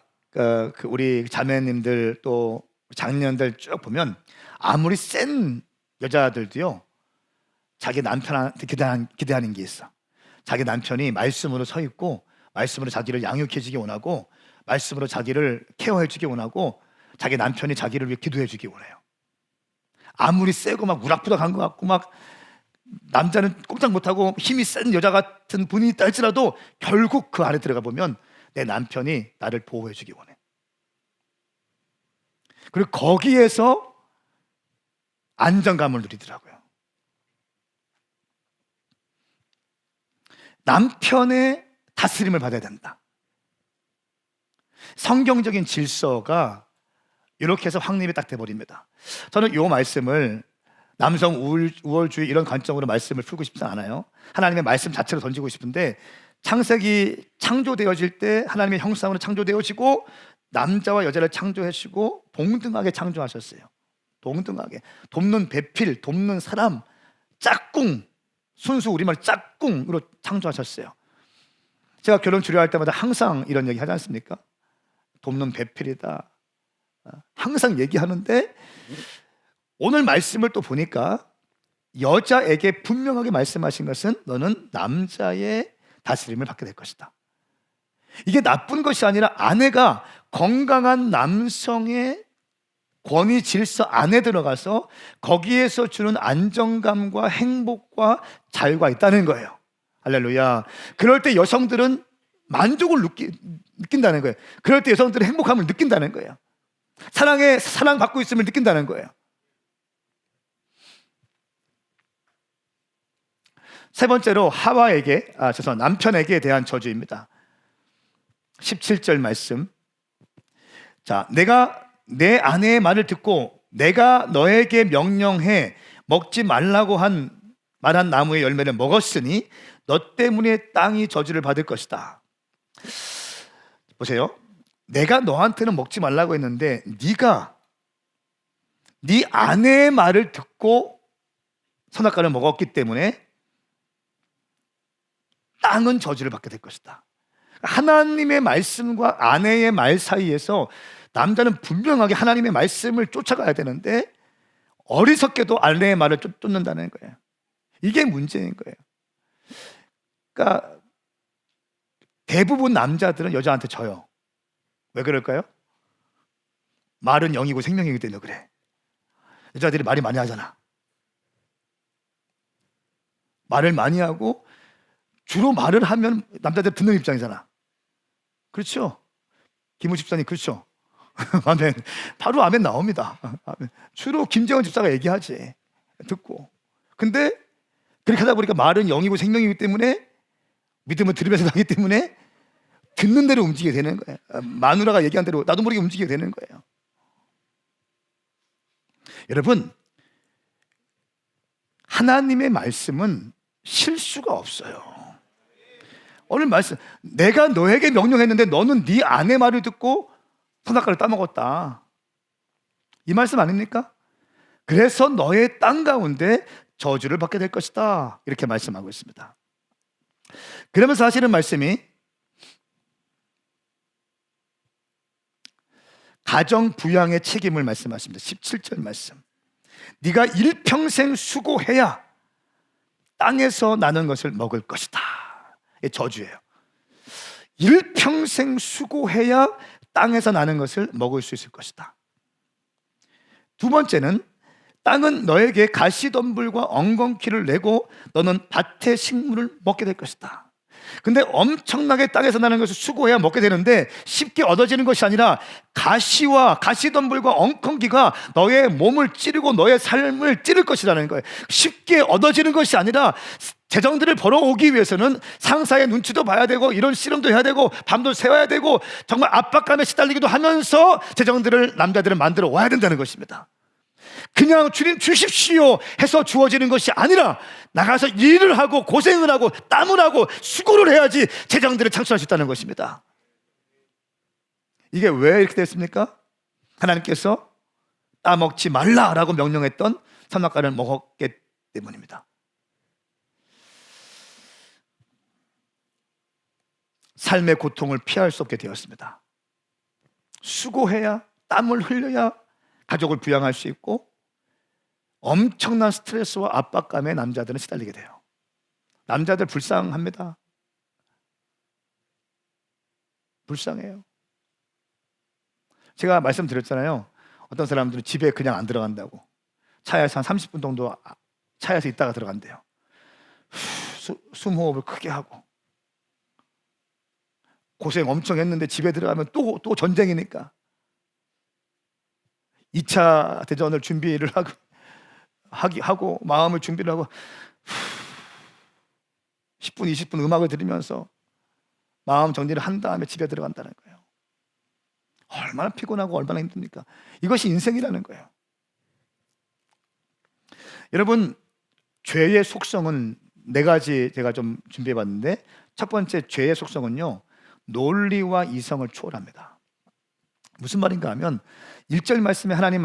우리 자매님들 또 장년들 쭉 보면 아무리 센 여자들도요, 자기 남편한테 기대하는 게 있어. 자기 남편이 말씀으로 서 있고 말씀으로 자기를 양육해 주기 원하고 말씀으로 자기를 케어해 주기 원하고 자기 남편이 자기를 위해 기도해 주기 원해요. 아무리 세고 막 우락부락한 것 같고 막 남자는 꼼짝 못하고 힘이 센 여자 같은 분이 있다 할지라도 결국 그 안에 들어가 보면 내 남편이 나를 보호해 주기 원해. 그리고 거기에서 안정감을 누리더라고요. 남편의 다스림을 받아야 된다. 성경적인 질서가 이렇게 해서 확립이 딱 돼버립니다. 저는 이 말씀을 남성 우월주의 이런 관점으로 말씀을 풀고 싶지 않아요. 하나님의 말씀 자체로 던지고 싶은데, 창세기 창조되어질 때 하나님의 형상으로 창조되어지고 남자와 여자를 창조하시고 동등하게 창조하셨어요. 동등하게. 돕는 배필, 돕는 사람, 짝꿍, 순수 우리말 짝꿍으로 창조하셨어요. 제가 결혼 주례할 때마다 항상 이런 얘기 하지 않습니까? 돕는 배필이다. 항상 얘기하는데 오늘 말씀을 또 보니까 여자에게 분명하게 말씀하신 것은 너는 남자의 다스림을 받게 될 것이다. 이게 나쁜 것이 아니라 아내가 건강한 남성의 권위 질서 안에 들어가서 거기에서 주는 안정감과 행복과 자유가 있다는 거예요. 할렐루야. 그럴 때 여성들은 만족을 느낀다는 거예요. 그럴 때 여성들은 행복함을 느낀다는 거예요. 사랑받고 있음을 느낀다는 거예요. 세 번째로 남편에게 대한 저주입니다. 17절 말씀. 자, 내가 내 아내의 말을 듣고 내가 너에게 명령해 먹지 말라고 말한 나무의 열매를 먹었으니 너 때문에 땅이 저주를 받을 것이다. 보세요. 내가 너한테는 먹지 말라고 했는데 네가 네 아내의 말을 듣고 선악과를 먹었기 때문에 땅은 저주를 받게 될 것이다. 하나님의 말씀과 아내의 말 사이에서 남자는 분명하게 하나님의 말씀을 쫓아가야 되는데 어리석게도 아내의 말을 쫓는다는 거예요. 이게 문제인 거예요. 그러니까 대부분 남자들은 여자한테 져요. 왜 그럴까요? 말은 영이고 생명이기 때문에 그래. 여자들이 말이 많이 하잖아. 말을 많이 하고 주로 말을 하면 남자들 듣는 입장이잖아. 그렇죠? 김우 집사님 그렇죠? 아멘. 바로 아멘 나옵니다. 아멘. 주로 김재원 집사가 얘기하지. 듣고. 근데 그렇게 하다 보니까 말은 영이고 생명이기 때문에 믿음은 들으면서 나기 때문에 듣는 대로 움직이게 되는 거예요. 마누라가 얘기한 대로 나도 모르게 움직이게 되는 거예요. 여러분, 하나님의 말씀은 실수가 없어요. 오늘 말씀, 내가 너에게 명령했는데 너는 네 아내 말을 듣고 선악과를 따먹었다. 이 말씀 아닙니까? 그래서 너의 땅 가운데 저주를 받게 될 것이다. 이렇게 말씀하고 있습니다. 그러면서 하시는 말씀이 가정 부양의 책임을 말씀하십니다. 17절 말씀. 네가 일평생 수고해야 땅에서 나는 것을 먹을 것이다. 이 저주예요. 일평생 수고해야 땅에서 나는 것을 먹을 수 있을 것이다. 두 번째는 땅은 너에게 가시덤불과 엉겅퀴를 내고 너는 밭의 식물을 먹게 될 것이다. 근데 엄청나게 땅에서 나는 것을 수고해야 먹게 되는데 쉽게 얻어지는 것이 아니라 가시와 가시덤불과 엉겅퀴가 너의 몸을 찌르고 너의 삶을 찌를 것이라는 거예요. 쉽게 얻어지는 것이 아니라 재정들을 벌어오기 위해서는 상사의 눈치도 봐야 되고 이런 씨름도 해야 되고 밤도 새워야 되고 정말 압박감에 시달리기도 하면서 재정들을 남자들은 만들어 와야 된다는 것입니다. 그냥 주님 주십시오 해서 주어지는 것이 아니라 나가서 일을 하고 고생을 하고 땀을 하고 수고를 해야지 재정들을 창출할 수 있다는 것입니다. 이게 왜 이렇게 됐습니까? 하나님께서 따먹지 말라라고 명령했던 선악과를 먹었기 때문입니다. 삶의 고통을 피할 수 없게 되었습니다. 수고해야 땀을 흘려야 가족을 부양할 수 있고 엄청난 스트레스와 압박감에 남자들은 시달리게 돼요. 남자들 불쌍합니다. 불쌍해요. 제가 말씀드렸잖아요. 어떤 사람들은 집에 그냥 안 들어간다고. 차에서 한 30분 정도 차에서 있다가 들어간대요. 숨호흡을 크게 하고 고생 엄청 했는데 집에 들어가면 또 전쟁이니까 2차 대전을 준비를 하고 마음을 준비를 하고 10분 20분 음악을 들으면서 마음 정리를 한 다음에 집에 들어간다는 거예요. 얼마나 피곤하고 얼마나 힘듭니까? 이것이 인생이라는 거예요. 여러분, 죄의 속성은 4가지 제가 좀 준비해 봤는데 첫 번째 죄의 속성은요, 논리와 이성을 초월합니다. 무슨 말인가 하면 1절 말씀에 하나님이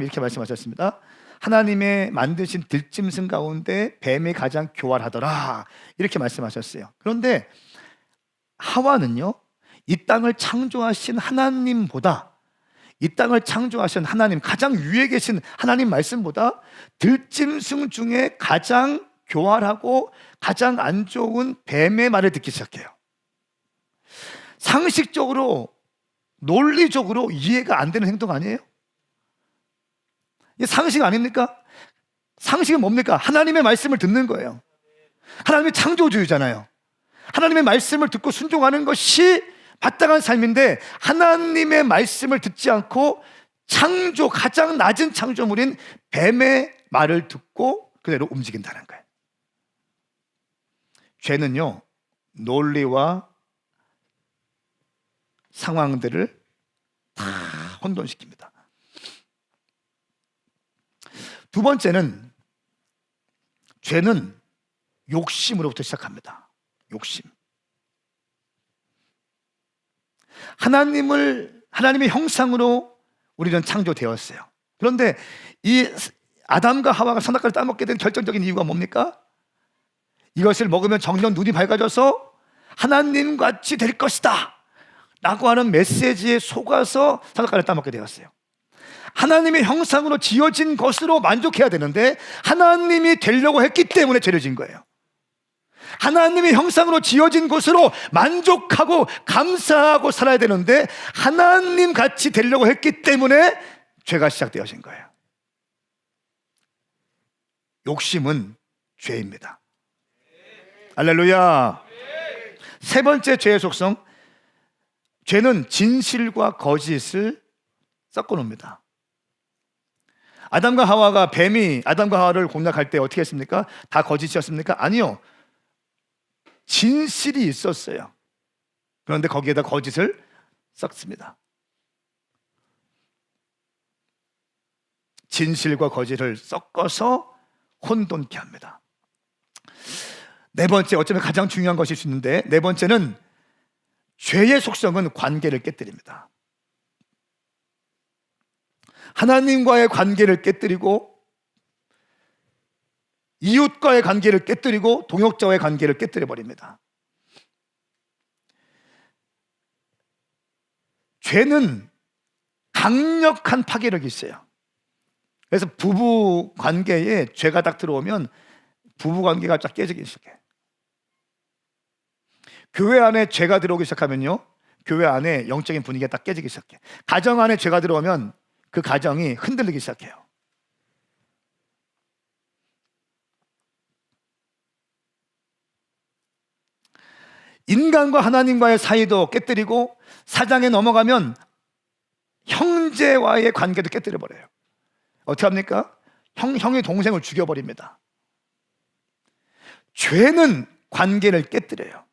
이렇게 말씀하셨습니다. 하나님의 만드신 들짐승 가운데 뱀이 가장 교활하더라, 이렇게 말씀하셨어요. 그런데 하와는요, 이 땅을 창조하신 하나님보다, 이 땅을 창조하신 하나님, 가장 위에 계신 하나님 말씀보다 들짐승 중에 가장 교활하고 가장 안 좋은 뱀의 말을 듣기 시작해요. 상식적으로 논리적으로 이해가 안 되는 행동 아니에요? 이게 상식 아닙니까? 상식은 뭡니까? 하나님의 말씀을 듣는 거예요. 하나님의 창조주의잖아요. 하나님의 말씀을 듣고 순종하는 것이 마땅한 삶인데 하나님의 말씀을 듣지 않고 가장 낮은 창조물인 뱀의 말을 듣고 그대로 움직인다는 거예요. 죄는요, 논리와 상황들을 다 혼돈시킵니다. 두 번째는 죄는 욕심으로부터 시작합니다. 욕심. 하나님의 형상으로 우리는 창조되었어요. 그런데 이 아담과 하와가 선악과를 따먹게 된 결정적인 이유가 뭡니까? 이것을 먹으면 정녕 눈이 밝아져서 하나님같이 될 것이다 라고 하는 메시지에 속아서 선악과를 따먹게 되었어요. 하나님의 형상으로 지어진 것으로 만족해야 되는데 하나님이 되려고 했기 때문에 죄를 지은 거예요. 하나님의 형상으로 지어진 것으로 만족하고 감사하고 살아야 되는데 하나님 같이 되려고 했기 때문에 죄가 시작되어진 거예요. 욕심은 죄입니다. 할렐루야. 세 번째 죄의 속성, 죄는 진실과 거짓을 섞어 놓습니다. 아담과 하와가 뱀이 아담과 하와를 공략할 때 어떻게 했습니까? 다 거짓이었습니까? 아니요. 진실이 있었어요. 그런데 거기에다 거짓을 섞습니다. 진실과 거짓을 섞어서 혼돈케 합니다. 네 번째, 어쩌면 가장 중요한 것일 수 있는데, 네 번째는 죄의 속성은 관계를 깨뜨립니다. 하나님과의 관계를 깨뜨리고 이웃과의 관계를 깨뜨리고 동역자와의 관계를 깨뜨려 버립니다. 죄는 강력한 파괴력이 있어요. 그래서 부부 관계에 죄가 딱 들어오면 부부 관계가 쫙 깨지기 시작해요. 교회 안에 죄가 들어오기 시작하면요, 교회 안에 영적인 분위기가 딱 깨지기 시작해요. 가정 안에 죄가 들어오면 그 가정이 흔들리기 시작해요. 인간과 하나님과의 사이도 깨뜨리고 사장에 넘어가면 형제와의 관계도 깨뜨려 버려요. 어떻게 합니까? 형이 동생을 죽여버립니다. 죄는 관계를 깨뜨려요.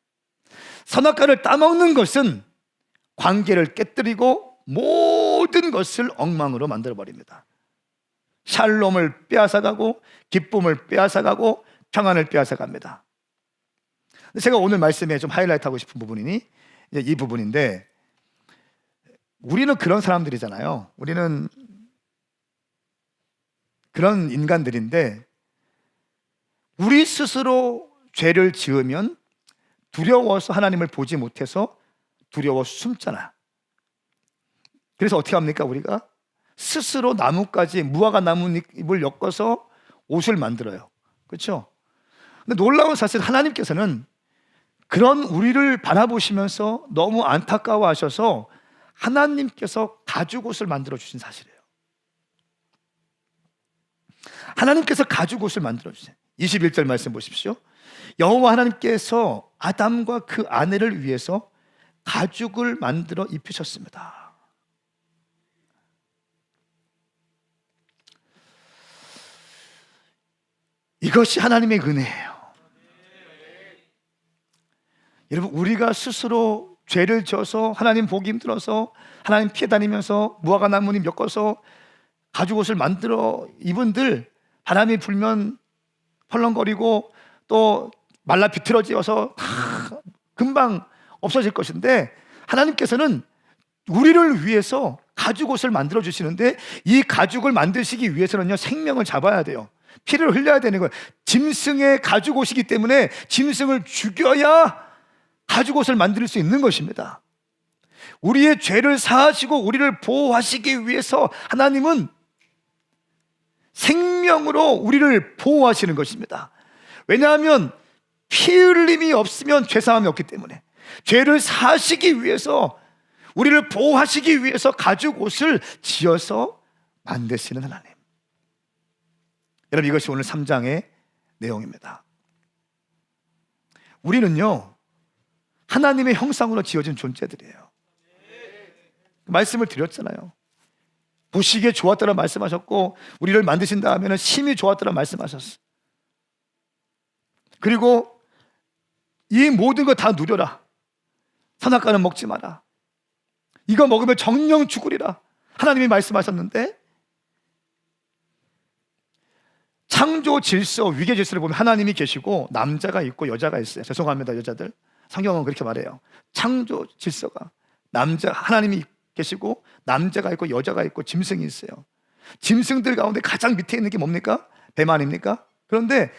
선악과를 따먹는 것은 관계를 깨뜨리고 모든 것을 엉망으로 만들어버립니다. 샬롬을 빼앗아가고 기쁨을 빼앗아가고 평안을 빼앗아갑니다. 제가 오늘 말씀에 좀 하이라이트하고 싶은 부분이니 이제 이 부분인데, 우리는 그런 사람들이잖아요. 우리는 그런 인간들인데 우리 스스로 죄를 지으면 두려워서 하나님을 보지 못해서 두려워 숨잖아. 그래서 어떻게 합니까? 우리가 스스로 나뭇가지, 무화과 나뭇잎을 엮어서 옷을 만들어요. 그렇죠? 근데 놀라운 사실, 하나님께서는 그런 우리를 바라보시면서 너무 안타까워하셔서 하나님께서 가죽옷을 만들어 주신 사실이에요. 하나님께서 가죽옷을 만들어 주세요. 21절 말씀 보십시오. 여호와 하나님께서 아담과 그 아내를 위해서 가죽을 만들어 입히셨습니다. 이것이 하나님의 은혜예요. 여러분, 우리가 스스로 죄를 져서 하나님 보기 힘들어서 하나님 피해 다니면서 무화과 나뭇잎 엮어서 가죽옷을 만들어 입은들 바람이 불면 펄렁거리고 또 말라 비틀어지어서 금방 없어질 것인데, 하나님께서는 우리를 위해서 가죽옷을 만들어 주시는데, 이 가죽을 만드시기 위해서는요, 생명을 잡아야 돼요. 피를 흘려야 되는 거예요. 짐승의 가죽옷이기 때문에 짐승을 죽여야 가죽옷을 만들 수 있는 것입니다. 우리의 죄를 사하시고 우리를 보호하시기 위해서 하나님은 생명으로 우리를 보호하시는 것입니다. 왜냐하면 피 흘림이 없으면 죄사함이 없기 때문에, 죄를 사하시기 위해서, 우리를 보호하시기 위해서 가죽옷을 지어서 만드시는 하나님. 여러분, 이것이 오늘 3장의 내용입니다. 우리는요, 하나님의 형상으로 지어진 존재들이에요. 말씀을 드렸잖아요. 보시기에 좋았다라 말씀하셨고, 우리를 만드신 다음에는 심히 좋았다라 말씀하셨어. 그리고 이 모든 거 다 누려라. 선악과는 먹지 마라. 이거 먹으면 정령 죽으리라. 하나님이 말씀하셨는데, 창조 질서, 위계 질서를 보면 하나님이 계시고 남자가 있고 여자가 있어요. 죄송합니다, 여자들. 성경은 그렇게 말해요. 창조 질서가, 하나님이 계시고 남자가 있고 여자가 있고 짐승이 있어요. 짐승들 가운데 가장 밑에 있는 게 뭡니까? 뱀 아닙니까? 그런데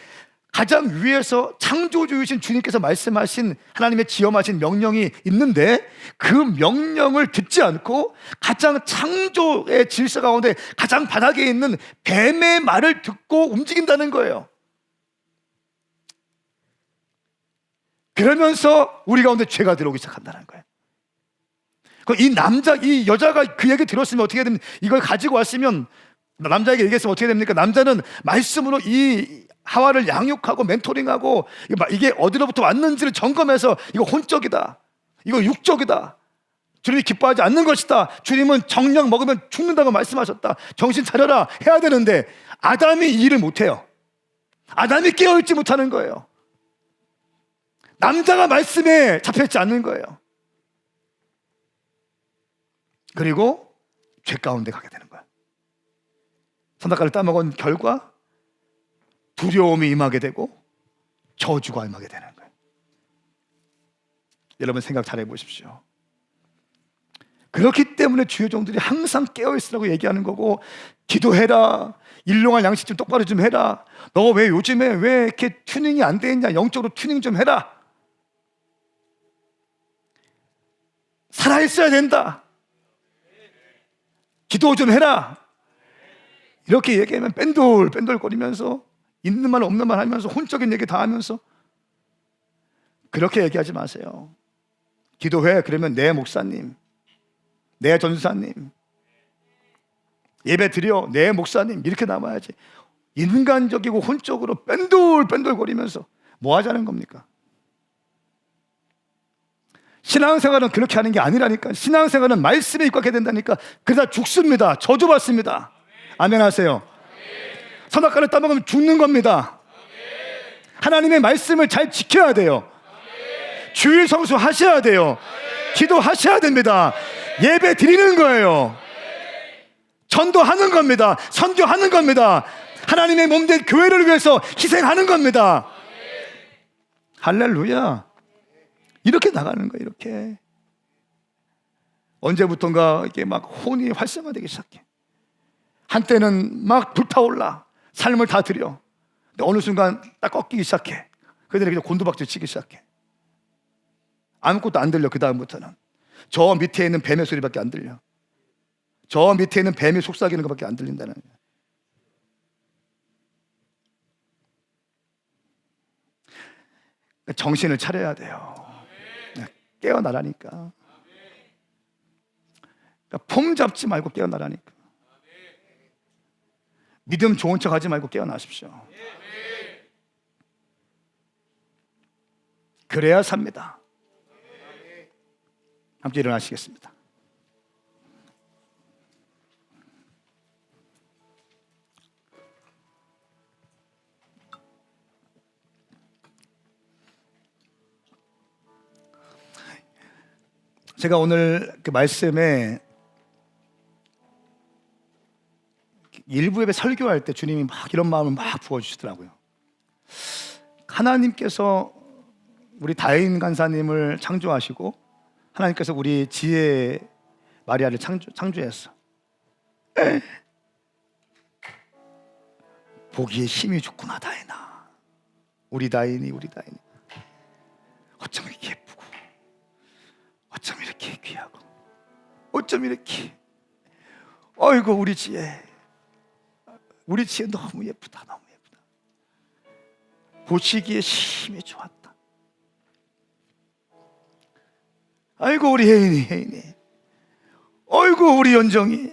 가장 위에서 창조주이신 주님께서 말씀하신 하나님의 지엄하신 명령이 있는데 그 명령을 듣지 않고 가장 창조의 질서 가운데 가장 바닥에 있는 뱀의 말을 듣고 움직인다는 거예요. 그러면서 우리 가운데 죄가 들어오기 시작한다는 거예요. 이 여자가 그 얘기 들었으면 어떻게 됩니까? 이걸 가지고 왔으면, 남자에게 얘기했으면 어떻게 됩니까? 남자는 말씀으로 이 하와를 양육하고 멘토링하고 이게 어디로부터 왔는지를 점검해서 이거 혼적이다, 이거 육적이다, 주님이 기뻐하지 않는 것이다, 주님은 정령 먹으면 죽는다고 말씀하셨다, 정신 차려라 해야 되는데 아담이 이 일을 못해요. 아담이 깨어있지 못하는 거예요. 남자가 말씀에 잡혀있지 않는 거예요. 그리고 죄 가운데 가게 되는 거예요. 선악과를 따먹은 결과 두려움이 임하게 되고 저주가 임하게 되는 거예요. 여러분 생각 잘 해보십시오. 그렇기 때문에 주의 종들이 항상 깨어있으라고 얘기하는 거고, 기도해라, 일용할 양식 좀 똑바로 좀 해라, 너 왜 요즘에 왜 이렇게 튜닝이 안 돼 있냐, 영적으로 튜닝 좀 해라, 살아있어야 된다, 기도 좀 해라, 이렇게 얘기하면 뺀돌뺀돌거리면서 있는 말 없는 말 하면서 혼적인 얘기 다 하면서, 그렇게 얘기하지 마세요. 기도해 그러면 내 목사님, 내 전사님, 예배 드려 내 목사님, 이렇게 남아야지. 인간적이고 혼적으로 뺀돌뺀돌거리면서 뭐 하자는 겁니까? 신앙생활은 그렇게 하는 게 아니라니까. 신앙생활은 말씀에 입각해야 된다니까. 그러다 죽습니다. 저주받습니다. 아멘 하세요. 선악과를 따먹으면 죽는 겁니다. 하나님의 말씀을 잘 지켜야 돼요. 주일 성수 하셔야 돼요. 기도하셔야 됩니다. 예배 드리는 거예요. 전도하는 겁니다. 선교하는 겁니다. 하나님의 몸된 교회를 위해서 희생하는 겁니다. 할렐루야. 이렇게 나가는 거예요. 이렇게 언제부턴가 이렇게 막 혼이 활성화되기 시작해. 한때는 막 불타올라 삶을 다 드려. 근데 어느 순간 딱 꺾이기 시작해. 그들이 그냥 곤두박질 치기 시작해. 아무것도 안 들려. 그 다음부터는 저 밑에 있는 뱀의 소리밖에 안 들려. 저 밑에 있는 뱀이 속삭이는 것밖에 안 들린다는 거예요. 정신을 차려야 돼요. 깨어나라니까. 그러니까 폼 잡지 말고 깨어나라니까. 믿음 좋은 척 하지 말고 깨어나십시오. 그래야 삽니다. 함께 일어나시겠습니다. 제가 오늘 그 말씀에 일부 예배 설교할 때 주님이 막 이런 마음을 막 부어주시더라고요. 하나님께서 우리 다인 간사님을 창조하시고 하나님께서 우리 지혜 마리아를 창조했어. 보기에 힘이 좋구나 다인아. 우리 다인이 어쩜 이렇게 예쁘고, 어쩜 이렇게 귀하고, 어쩜 이렇게, 어이구 우리 지혜 너무 예쁘다, 너무 예쁘다. 보시기에 힘이 좋았다. 아이고 우리 혜인이, 어이구 우리 연정이,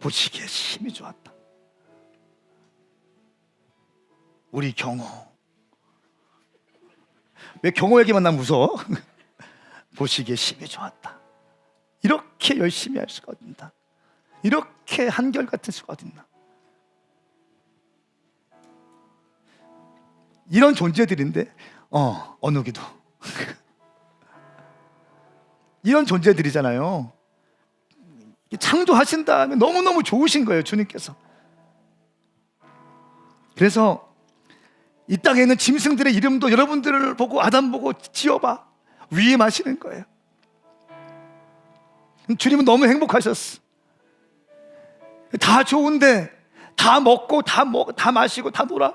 보시기에 힘이 좋았다. 우리 경호, 왜 경호 얘기만 나 무서워? 보시기에 힘이 좋았다. 이렇게 열심히 할 수가 어딨나? 이렇게 한결같을 수가 어딨나? 이런 존재들인데 어느기도 이런 존재들이잖아요. 창조하신 다음에 너무너무 좋으신 거예요, 주님께서. 그래서 이 땅에 있는 짐승들의 이름도 여러분들을 보고, 아담 보고 지어봐, 위임하시는 거예요. 주님은 너무 행복하셨어. 다 좋은데 다 먹고 다 마시고 다 놀아.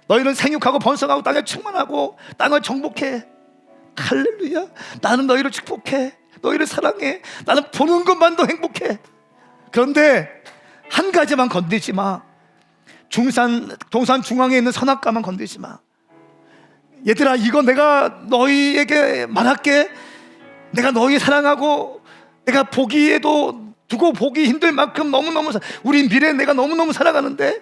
너희는 생육하고 번성하고 땅에 충만하고 땅을 정복해. 할렐루야. 나는 너희를 축복해. 너희를 사랑해. 나는 보는 것만도 행복해. 그런데 한 가지만 건드리지 마. 동산 중앙에 있는 선악과만 건드리지 마. 얘들아, 이거 내가 너희에게 말할게. 내가 너희 사랑하고 내가 보기에도 두고 보기 힘들 만큼 너무너무 우리 미래 내가 너무너무 사랑하는데,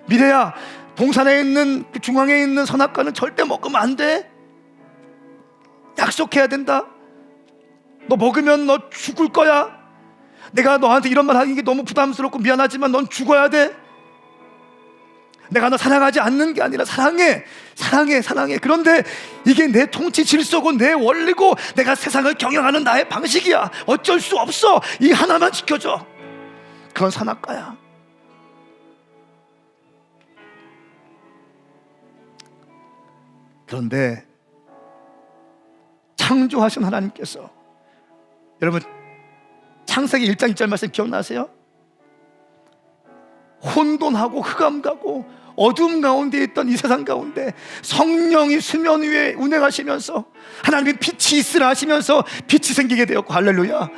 미래야, 동산에 있는 중앙에 있는 선악과는 절대 먹으면 안 돼. 약속해야 된다. 너 먹으면 너 죽을 거야. 내가 너한테 이런 말 하는 게 너무 부담스럽고 미안하지만 넌 죽어야 돼. 내가 너 사랑하지 않는 게 아니라 사랑해. 그런데 이게 내 통치 질서고 내 원리고 내가 세상을 경영하는 나의 방식이야. 어쩔 수 없어. 이 하나만 지켜줘. 그건 선악과야. 그런데 창조하신 하나님께서, 여러분 창세기 1장 1절 말씀 기억나세요? 혼돈하고 흑암 가고 어둠 가운데 있던 이 세상 가운데 성령이 수면 위에 운행하시면서 하나님이 빛이 있으라 하시면서 빛이 생기게 되었고, 할렐루야.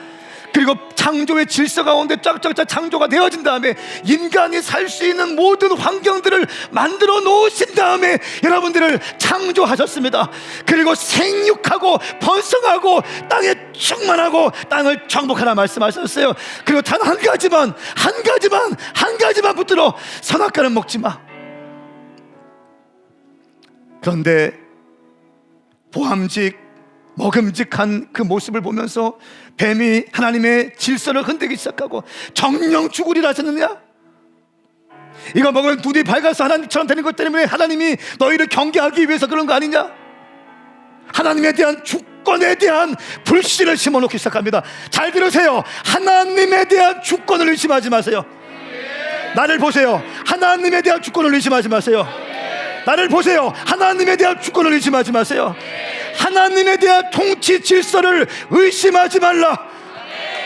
그리고 창조의 질서 가운데 쫙쫙쫙 창조가 되어진 다음에 인간이 살 수 있는 모든 환경들을 만들어 놓으신 다음에 여러분들을 창조하셨습니다. 그리고 생육하고 번성하고 땅에 충만하고 땅을 정복하라 말씀하셨어요. 그리고 단 한 가지만 붙들어. 선악과는 먹지 마. 그런데 먹음직한 그 모습을 보면서 뱀이 하나님의 질서를 흔들기 시작하고 정령 죽으리라 하셨느냐? 이거 먹으면 눈이 밝아서 하나님처럼 되는 것 때문에 하나님이 너희를 경계하기 위해서 그런 거 아니냐? 하나님에 대한 주권에 대한 불신을 심어놓기 시작합니다. 잘 들으세요. 하나님에 대한 주권을 의심하지 마세요. 나를 보세요. 하나님에 대한 주권을 의심하지 마세요. 나를 보세요. 하나님에 대한 주권을 의심하지 마세요. 하나님에 대한 통치 질서를 의심하지 말라.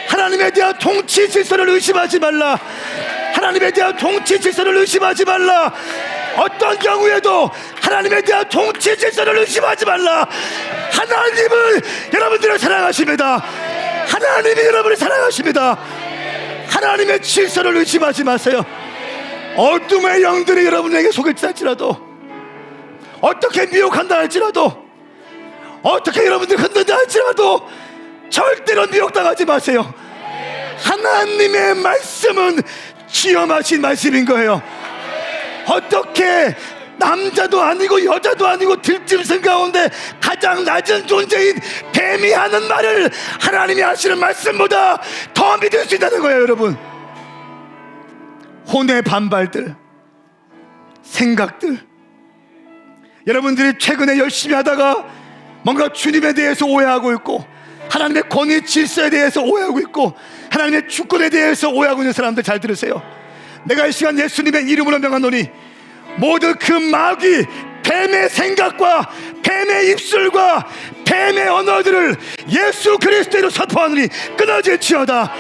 하나님에 대한 통치 질서를 의심하지 말라. 하나님에 대한 통치 질서를 의심하지 말라. 어떤 경우에도 하나님에 대한 통치 질서를 의심하지 말라. 하나님은 여러분들을 사랑하십니다. 하나님이 여러분을 사랑하십니다. 하나님의 질서를 의심하지 마세요. 어둠의 영들이 여러분에게 속일지 할지라도, 어떻게 미혹한다 할지라도, 어떻게 여러분들 흔든다 할지라도 절대로 미혹당하지 마세요. 하나님의 말씀은 지엄하신 말씀인 거예요. 어떻게 남자도 아니고 여자도 아니고 들짐승 가운데 가장 낮은 존재인 뱀이 하는 말을 하나님이 하시는 말씀보다 더 믿을 수 있다는 거예요. 여러분, 혼의 반발들, 생각들, 여러분들이 최근에 열심히 하다가 뭔가 주님에 대해서 오해하고 있고, 하나님의 권위 질서에 대해서 오해하고 있고, 하나님의 주권에 대해서 오해하고 있는 사람들 잘 들으세요. 내가 이 시간 예수님의 이름으로 명하노니 모두 그 마귀 뱀의 생각과 뱀의 입술과 뱀의 언어들을 예수 그리스도로 선포하노니 끊어질지어다.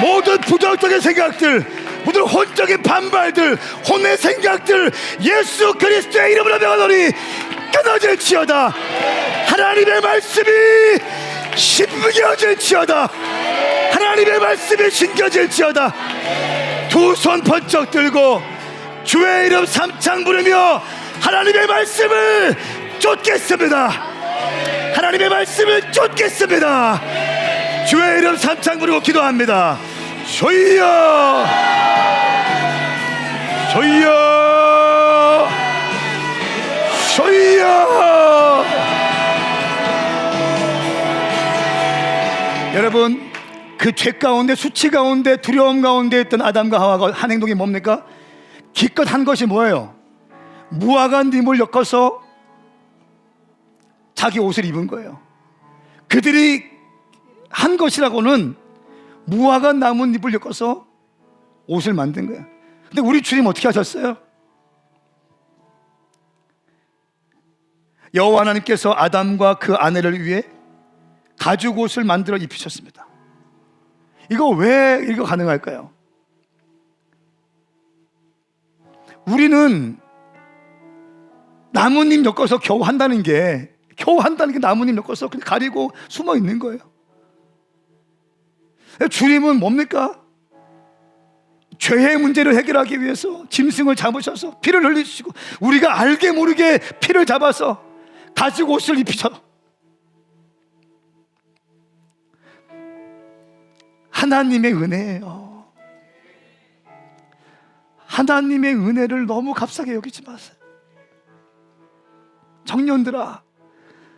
모든 부정적인 생각들, 모든 혼적인 반발들, 혼의 생각들 예수 그리스도의 이름으로 명하노니 끊어질지어다. 하나님의 말씀이 신겨질지어다. 하나님의 말씀이 신겨질지어다. 두 손 번쩍 들고 주의 이름 삼창 부르며 하나님의 말씀을 쫓겠습니다. 하나님의 말씀을 쫓겠습니다. 주의 이름 삼창 부르고 기도합니다. 주여, 주여, 주여. 여러분, 그 죄 가운데, 수치 가운데, 두려움 가운데 있던 아담과 하와가 한 행동이 뭡니까? 기껏 한 것이 뭐예요? 무화과 잎을 엮어서 자기 옷을 입은 거예요. 그들이 한 것이라고는 무화과 나무 잎을 엮어서 옷을 만든 거예요. 근데 우리 주님 어떻게 하셨어요? 여호와 하나님께서 아담과 그 아내를 위해 가죽 옷을 만들어 입히셨습니다. 이거 왜 이거 가능할까요? 우리는 나뭇잎 엮어서 겨우 한다는 게 나뭇잎 엮어서 그냥 가리고 숨어 있는 거예요. 주님은 뭡니까? 죄의 문제를 해결하기 위해서 짐승을 잡으셔서 피를 흘리시고 우리가 알게 모르게 피를 잡아서 가죽 옷을 입히셔 하나님의 은혜예요. 하나님의 은혜를 너무 값싸게 여기지 마세요. 청년들아,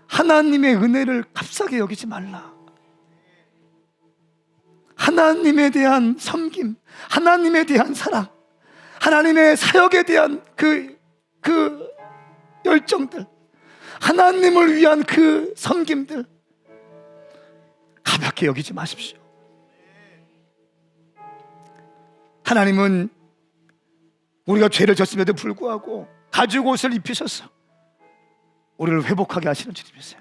하나님의 은혜를 값싸게 여기지 말라. 하나님에 대한 섬김, 하나님에 대한 사랑, 하나님의 사역에 대한 그 열정들, 하나님을 위한 그 섬김들 가볍게 여기지 마십시오. 하나님은 우리가 죄를 졌음에도 불구하고 가죽 옷을 입히셔서 우리를 회복하게 하시는 주님이세요.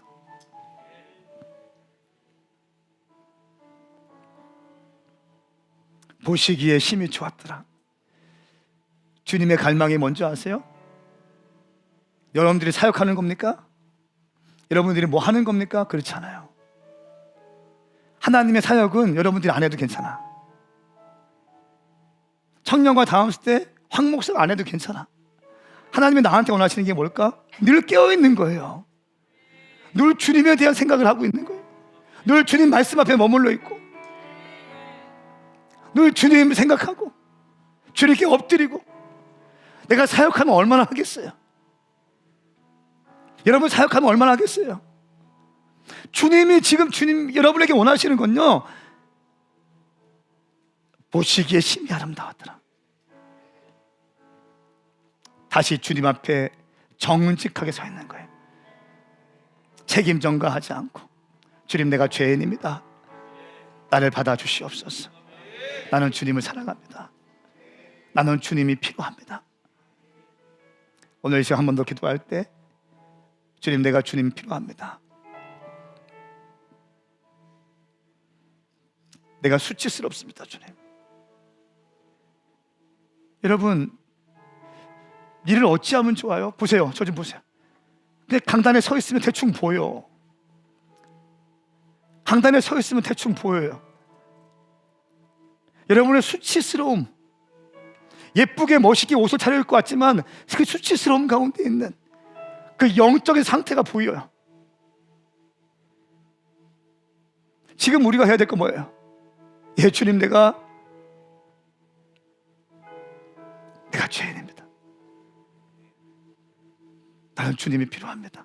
보시기에 힘이 좋았더라. 주님의 갈망이 뭔지 아세요? 여러분들이 사역하는 겁니까? 여러분들이 뭐 하는 겁니까? 그렇지 않아요. 하나님의 사역은 여러분들이 안 해도 괜찮아. 청년과 다음스 때 황 목사가 안 해도 괜찮아. 하나님이 나한테 원하시는 게 뭘까? 늘 깨어있는 거예요. 늘 주님에 대한 생각을 하고 있는 거예요. 늘 주님 말씀 앞에 머물러 있고 늘 주님 생각하고 주님께 엎드리고. 내가 사역하면 얼마나 하겠어요? 여러분 사역하면 얼마나 하겠어요? 주님이 지금 여러분에게 원하시는 건요, 보시기에 심히 아름다웠더라. 다시 주님 앞에 정직하게 서 있는 거예요. 책임 전가하지 않고, 주님 내가 죄인입니다. 나를 받아주시옵소서. 나는 주님을 사랑합니다. 나는 주님이 필요합니다. 오늘 이 시간 한 번 더 기도할 때, 주님 내가 주님 필요합니다. 내가 수치스럽습니다. 주님. 여러분, 일을 어찌하면 좋아요? 보세요. 저 좀 보세요. 근데 강단에 서 있으면 대충 보여. 강단에 서 있으면 대충 보여요. 여러분의 수치스러움, 예쁘게 멋있게 옷을 차려입을 것 같지만 그 수치스러움 가운데 있는 그 영적인 상태가 보여요. 지금 우리가 해야 될 거 뭐예요? 예, 주님 내가 죄인입니다. 나는 주님이 필요합니다.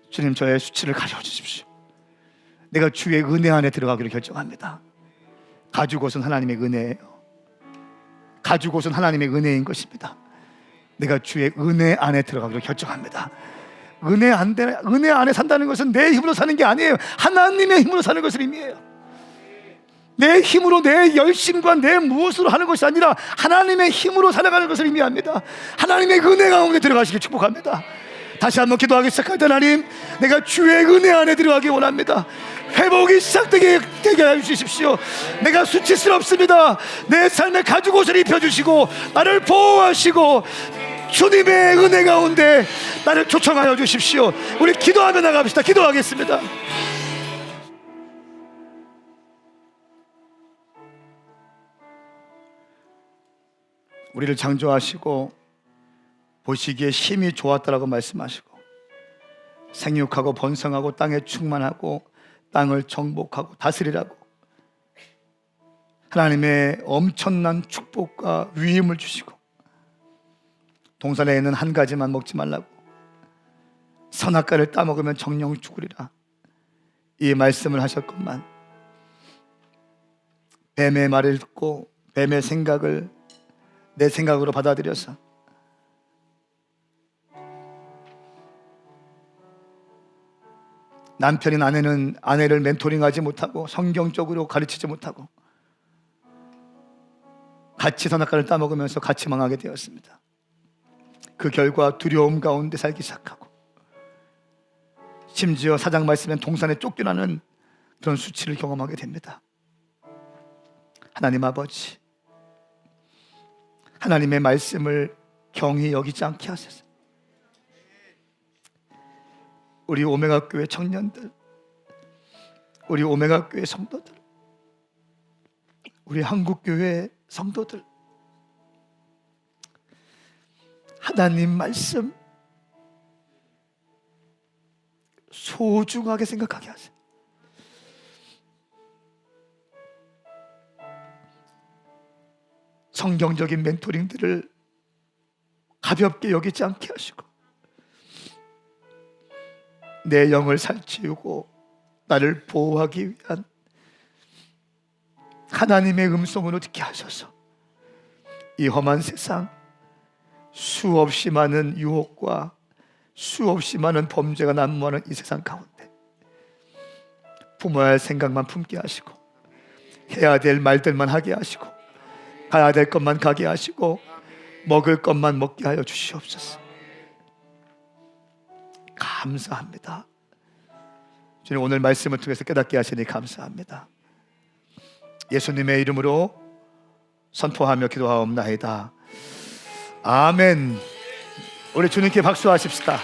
주님 저의 수치를 가려주십시오. 내가 주의 은혜 안에 들어가기로 결정합니다. 가죽 옷은 하나님의 은혜예요. 가죽 옷은 하나님의 은혜인 것입니다. 내가 주의 은혜 안에 들어가기로 결정합니다. 은혜 안에 산다는 것은 내 힘으로 사는 게 아니에요. 하나님의 힘으로 사는 것을 의미해요. 내 힘으로, 내 열심과 내 무엇으로 하는 것이 아니라 하나님의 힘으로 살아가는 것을 의미합니다. 하나님의 은혜 가운데 들어가시길 축복합니다. 다시 한번 기도하기 시작할 때, 하나님 내가 주의 은혜 안에 들어가기 원합니다. 회복이 시작되게 하여 주십시오. 내가 수치스럽습니다. 내 삶에 가죽 옷을 입혀주시고 나를 보호하시고 주님의 은혜 가운데 나를 초청하여 주십시오. 우리 기도하며 나갑시다. 기도하겠습니다. 우리를 창조하시고 보시기에 힘이 좋았다라고 말씀하시고 생육하고 번성하고 땅에 충만하고 땅을 정복하고 다스리라고 하나님의 엄청난 축복과 위임을 주시고, 동산에 있는 한 가지만 먹지 말라고, 선악과를 따먹으면 정령 죽으리라, 이 말씀을 하셨건만 뱀의 말을 듣고 뱀의 생각을 내 생각으로 받아들여서 남편인 아내는 아내를 멘토링하지 못하고 성경적으로 가르치지 못하고 같이 선악과를 따먹으면서 같이 망하게 되었습니다. 그 결과 두려움 가운데 살기 시작하고 심지어 사장 말씀엔 동산에 쫓겨나는 그런 수치를 경험하게 됩니다. 하나님 아버지, 하나님의 말씀을 경히 여기지 않게 하소서. 우리 오메가 교회 청년들, 우리 오메가 교회 성도들, 우리 한국 교회 성도들, 하나님 말씀 소중하게 생각하게 하세요. 성경적인 멘토링들을 가볍게 여기지 않게 하시고, 내 영을 살찌우고 나를 보호하기 위한 하나님의 음성으로 듣게 하셔서 이 험한 세상, 수없이 많은 유혹과 수없이 많은 범죄가 난무하는 이 세상 가운데 부모야 할 생각만 품게 하시고, 해야 될 말들만 하게 하시고, 가야 될 것만 가게 하시고, 먹을 것만 먹게 하여 주시옵소서. 감사합니다. 주님, 오늘 말씀을 통해서 깨닫게 하시니 감사합니다. 예수님의 이름으로 선포하며 기도하옵나이다. 아멘. 우리 주님께 박수하십시다.